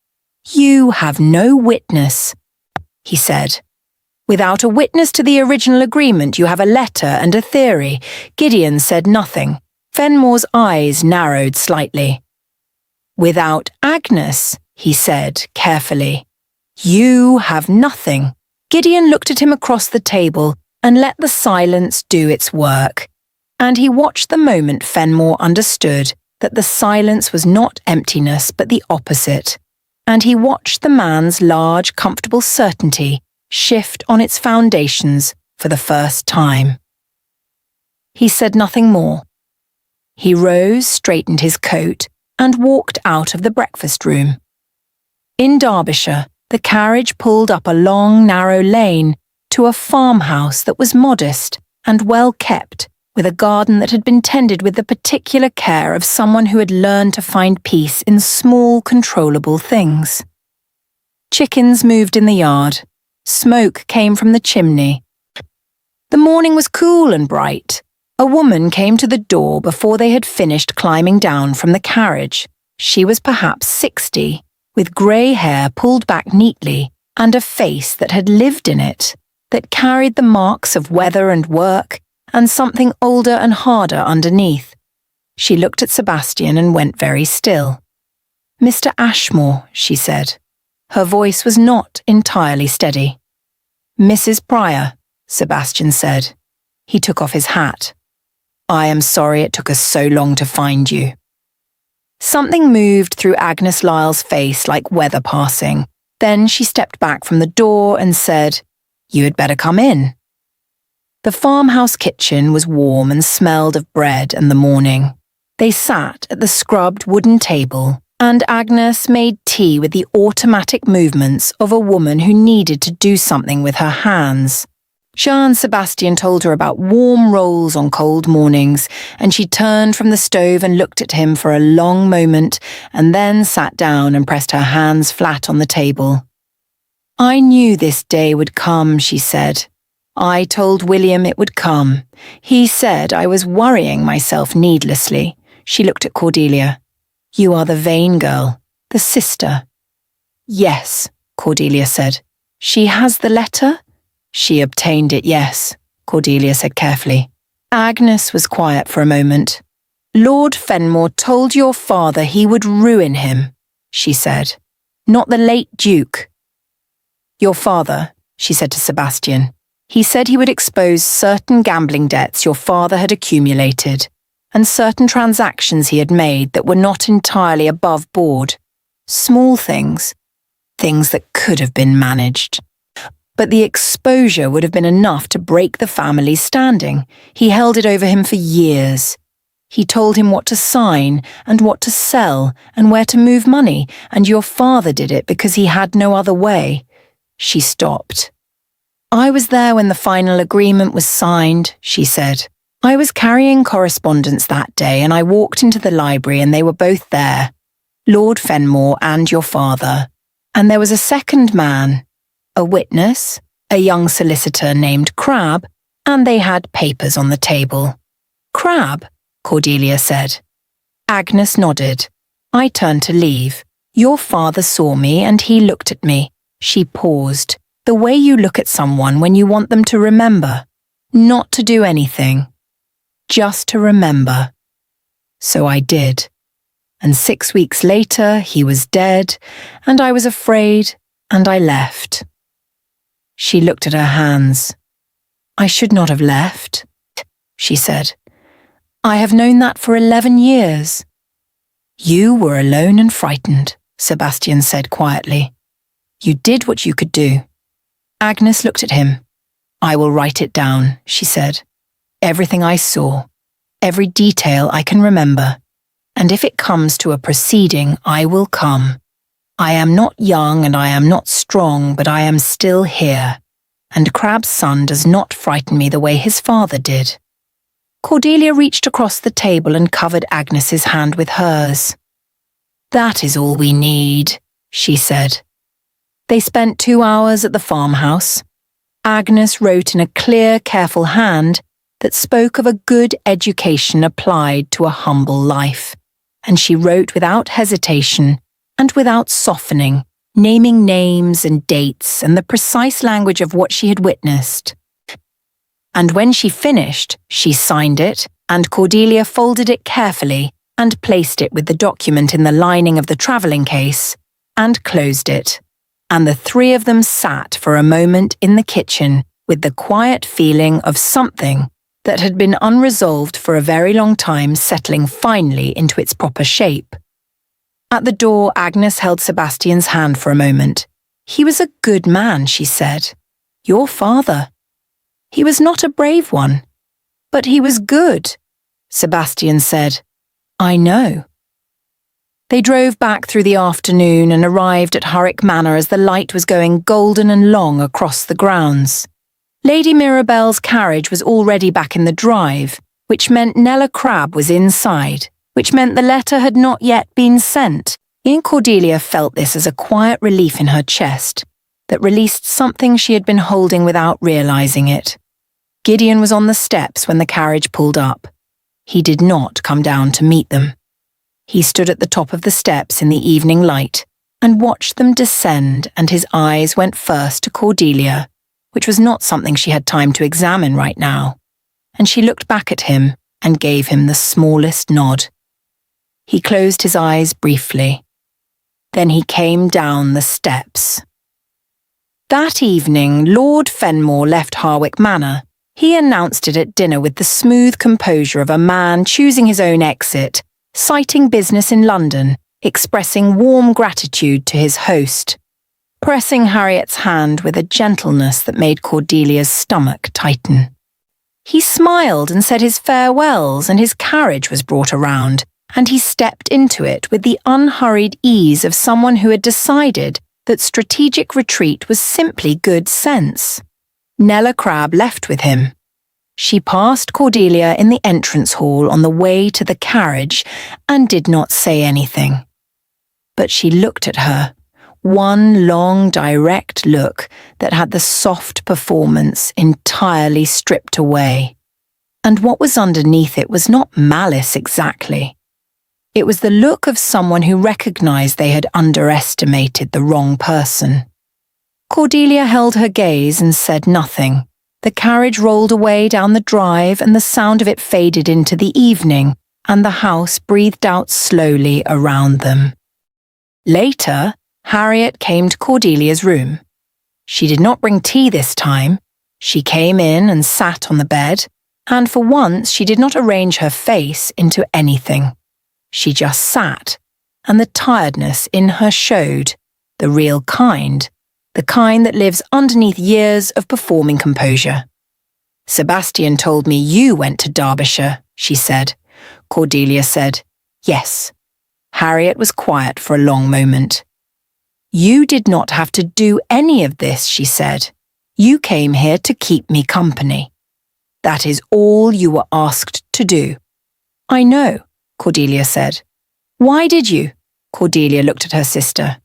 S1: "You have no witness," he said. "Without a witness to the original agreement, you have a letter and a theory." Gideon said nothing. Fenmore's eyes narrowed slightly. "Without Agnes," he said carefully, "you have nothing." Gideon looked at him across the table and let the silence do its work, and he watched the moment Fenmore understood that the silence was not emptiness but the opposite, and he watched the man's large, comfortable certainty shift on its foundations for the first time. He said nothing more. He rose, straightened his coat, and walked out of the breakfast room. In Derbyshire, the carriage pulled up a long, narrow lane to a farmhouse that was modest and well kept, with a garden that had been tended with the particular care of someone who had learned to find peace in small, controllable things. Chickens moved in the yard. Smoke came from the chimney. The morning was cool and bright. A woman came to the door before they had finished climbing down from the carriage. She was perhaps 60, with grey hair pulled back neatly and a face that had lived in it, that carried the marks of weather and work and something older and harder underneath. She looked at Sebastian and went very still. "Mr. Ashmore," she said. Her voice was not entirely steady. "Mrs. Pryor," Sebastian said. He took off his hat. "I am sorry it took us so long to find you." Something moved through Agnes Lyle's face like weather passing. Then she stepped back from the door and said, "You had better come in." The farmhouse kitchen was warm and smelled of bread and the morning. They sat at the scrubbed wooden table, and Agnes made tea with the automatic movements of a woman who needed to do something with her hands. Sebastian told her about warm rolls on cold mornings, and she turned from the stove and looked at him for a long moment, and then sat down and pressed her hands flat on the table. "I knew this day would come," she said. "I told William it would come. He said I was worrying myself needlessly." She looked at Cordelia. "You are the Vane girl, the sister." "Yes," Cordelia said. "She has the letter?" "She obtained it, yes," Cordelia said carefully. Agnes was quiet for a moment. "Lord Fenmore told your father he would ruin him," she said. "Not the late Duke." "Your father," she said to Sebastian. "He said he would expose certain gambling debts your father had accumulated, and certain transactions he had made that were not entirely above board. Small things, things that could have been managed. But the exposure would have been enough to break the family's standing. He held it over him for years. He told him what to sign and what to sell and where to move money, and your father did it because he had no other way." She stopped. "I was there when the final agreement was signed," she said. "I was carrying correspondence that day, and I walked into the library and they were both there, Lord Fenmore and your father. And there was a second man, a witness, a young solicitor named Crabbe, and they had papers on the table." "Crabbe?" Cordelia said. Agnes nodded. "I turned to leave. Your father saw me and he looked at me." She paused. "The way you look at someone when you want them to remember. Not to do anything. Just to remember." So I did. And 6 weeks later, he was dead, and I was afraid, and I left. She looked at her hands. "I should not have left," she said. "I have known that for 11 years. "You were alone and frightened," Sebastian said quietly. "You did what you could do." Agnes looked at him. "I will write it down," she said. "Everything I saw, every detail I can remember. And if it comes to a proceeding, I will come. I am not young and I am not strong, but I am still here. And Crabbe's son does not frighten me the way his father did." Cordelia reached across the table and covered Agnes's hand with hers. "That is all we need," she said. They spent 2 hours at the farmhouse. Agnes wrote in a clear, careful hand that spoke of a good education applied to a humble life, and she wrote without hesitation and without softening, naming names and dates and the precise language of what she had witnessed. And when she finished, she signed it, and Cordelia folded it carefully and placed it with the document in the lining of the travelling case, and closed it. And the three of them sat for a moment in the kitchen with the quiet feeling of something that had been unresolved for a very long time settling finally into its proper shape. At the door, Agnes held Sebastian's hand for a moment. "He was a good man," she said. "Your father. He was not a brave one, but he was good." Sebastian said, "I know." They drove back through the afternoon and arrived at Harwick Manor as the light was going golden and long across the grounds. Lady Mirabelle's carriage was already back in the drive, which meant Nella Crabbe was inside, which meant the letter had not yet been sent. Cordelia felt this as a quiet relief in her chest that released something she had been holding without realizing it. Gideon was on the steps when the carriage pulled up. He did not come down to meet them. He stood at the top of the steps in the evening light and watched them descend, and his eyes went first to Cordelia, which was not something she had time to examine right now, and she looked back at him and gave him the smallest nod. He closed his eyes briefly. Then he came down the steps. That evening, Lord Fenmore left Harwick Manor. He announced it at dinner with the smooth composure of a man choosing his own exit, citing business in London, expressing warm gratitude to his host, pressing Harriet's hand with a gentleness that made Cordelia's stomach tighten. He smiled and said his farewells, and his carriage was brought around, and he stepped into it with the unhurried ease of someone who had decided that strategic retreat was simply good sense. Nella Crabbe left with him. She passed Cordelia in the entrance hall on the way to the carriage and did not say anything. But she looked at her, one long, direct look that had the soft performance entirely stripped away. And what was underneath it was not malice exactly. It was the look of someone who recognized they had underestimated the wrong person. Cordelia held her gaze and said nothing. The carriage rolled away down the drive and the sound of it faded into the evening, and the house breathed out slowly around them. Later, Harriet came to Cordelia's room. She did not bring tea this time. She came in and sat on the bed, and for once she did not arrange her face into anything. She just sat, and the tiredness in her showed, the real kind, the kind that lives underneath years of performing composure. "Sebastian told me you went to Derbyshire," she said. Cordelia said, "Yes." Harriet was quiet for a long moment. "You did not have to do any of this," she said. "You came here to keep me company. That is all you were asked to do." "I know," Cordelia said. "Why did you?" Cordelia looked at her sister,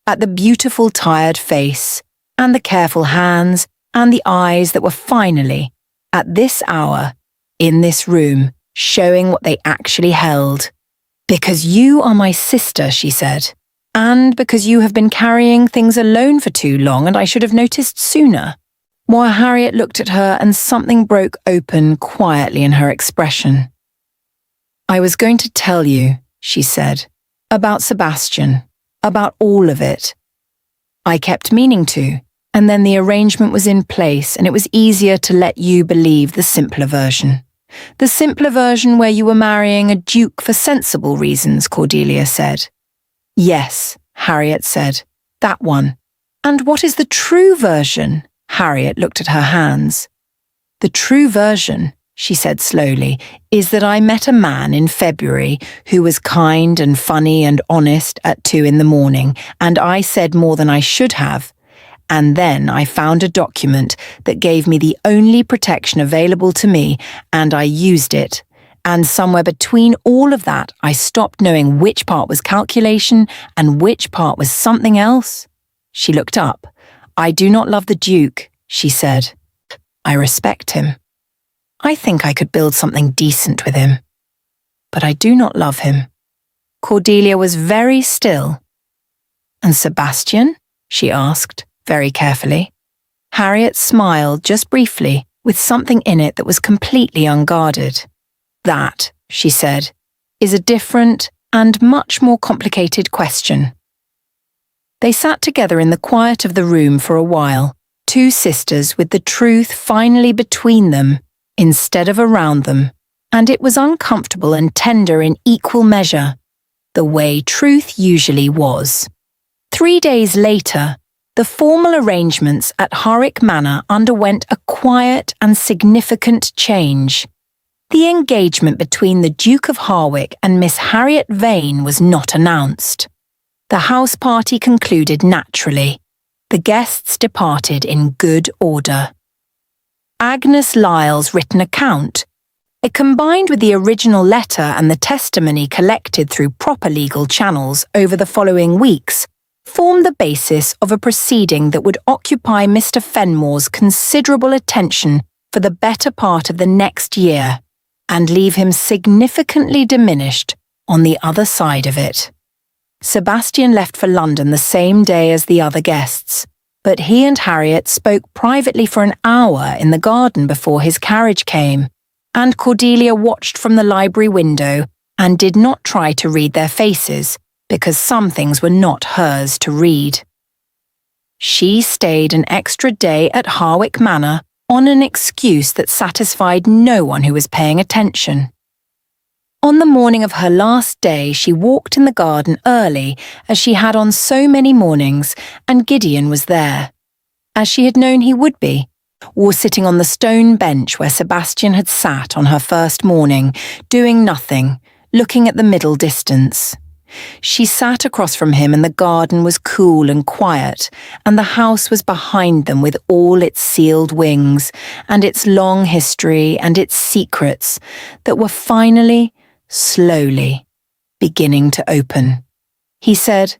S1: at the beautiful tired face, and the careful hands, and the eyes that were finally, at this hour, in this room, showing what they actually held. "Because you are my sister," she said, "and because you have been carrying things alone for too long and I should have noticed sooner." While Harriet looked at her and something broke open quietly in her expression. "I was going to tell you," she said, "about Sebastian, about all of it. I kept meaning to, and then the arrangement was in place and it was easier to let you believe the simpler version. The simpler version where you were marrying a duke for sensible reasons," Cordelia said. "Yes," Harriet said, "that one. And what is the true version?" Harriet looked at her hands. "The true version," she said slowly, "is that I met a man in February who was kind and funny and honest at 2 a.m, and I said more than I should have. And then I found a document that gave me the only protection available to me, and I used it. And somewhere between all of that, I stopped knowing which part was calculation and which part was something else." She looked up. "I do not love the Duke," she said. "I respect him. I think I could build something decent with him. But I do not love him." Cordelia was very still. "And Sebastian?" she asked, very carefully. Harriet smiled just briefly, with something in it that was completely unguarded. "That," she said, "is a different and much more complicated question." They sat together in the quiet of the room for a while, two sisters with the truth finally between them, instead of around them, and it was uncomfortable and tender in equal measure, the way truth usually was. 3 days later, the formal arrangements at Harwick Manor underwent a quiet and significant change. The engagement between the Duke of Harwick and Miss Harriet Vane was not announced. The house party concluded naturally. The guests departed in good order. Agnes Lyle's written account, it combined with the original letter and the testimony collected through proper legal channels over the following weeks, formed the basis of a proceeding that would occupy Mr. Fenmore's considerable attention for the better part of the next year, and leave him significantly diminished on the other side of it. Sebastian left for London the same day as the other guests, but he and Harriet spoke privately for an hour in the garden before his carriage came, and Cordelia watched from the library window and did not try to read their faces, because some things were not hers to read. She stayed an extra day at Harwick Manor on an excuse that satisfied no one who was paying attention. On the morning of her last day, she walked in the garden early, as she had on so many mornings, and Gideon was there, as she had known he would be, or sitting on the stone bench where Sebastian had sat on her first morning, doing nothing, looking at the middle distance. She sat across from him and the garden was cool and quiet, and the house was behind them with all its sealed wings and its long history and its secrets that were finally, slowly, beginning to open. He said,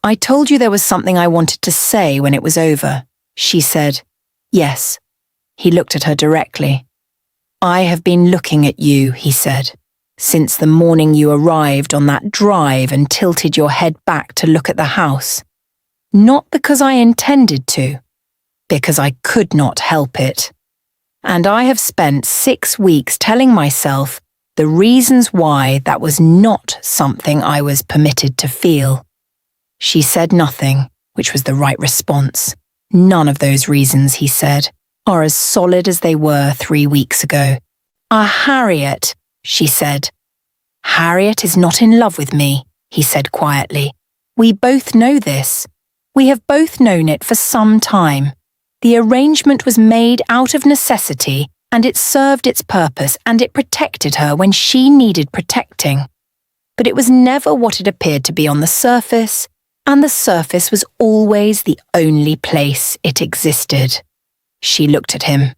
S1: "I told you there was something I wanted to say when it was over." She said, "Yes." He looked at her directly. "I have been looking at you," he said, "since the morning you arrived on that drive and tilted your head back to look at the house. Not because I intended to, because I could not help it. And I have spent 6 weeks telling myself the reasons why that was not something I was permitted to feel." She said nothing, which was the right response. "None of those reasons," he said, "are as solid as they were 3 weeks ago." Harriet," she said. "Harriet is not in love with me," he said quietly. "We both know this. We have both known it for some time. The arrangement was made out of necessity, and it served its purpose, and it protected her when she needed protecting. But it was never what it appeared to be on the surface, and the surface was always the only place it existed." She looked at him.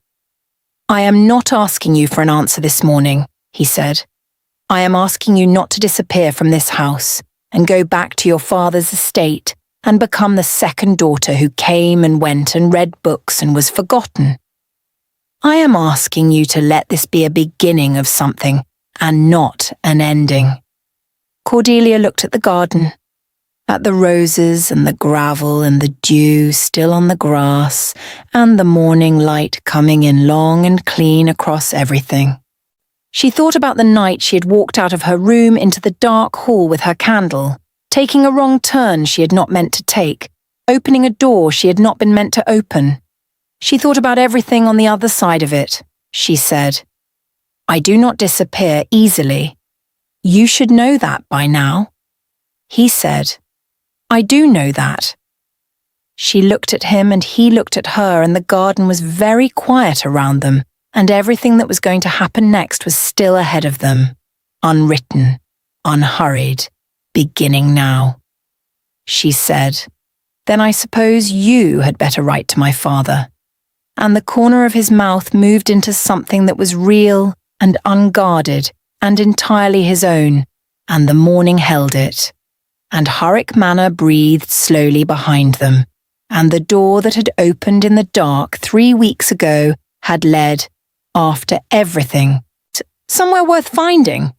S1: "I am not asking you for an answer this morning," he said. "I am asking you not to disappear from this house and go back to your father's estate and become the second daughter who came and went and read books and was forgotten. I am asking you to let this be a beginning of something and not an ending." Cordelia looked at the garden, at the roses and the gravel and the dew still on the grass and the morning light coming in long and clean across everything. She thought about the night she had walked out of her room into the dark hall with her candle, taking a wrong turn she had not meant to take, opening a door she had not been meant to open. She thought about everything on the other side of it. She said, "I do not disappear easily. You should know that by now." He said, "I do know that." She looked at him and he looked at her, and the garden was very quiet around them, and everything that was going to happen next was still ahead of them, unwritten, unhurried, beginning now. She said, "Then I suppose you had better write to my father." And the corner of his mouth moved into something that was real and unguarded and entirely his own, and the morning held it. And Harwick Manor breathed slowly behind them, and the door that had opened in the dark 3 weeks ago had led, after everything, to somewhere worth finding.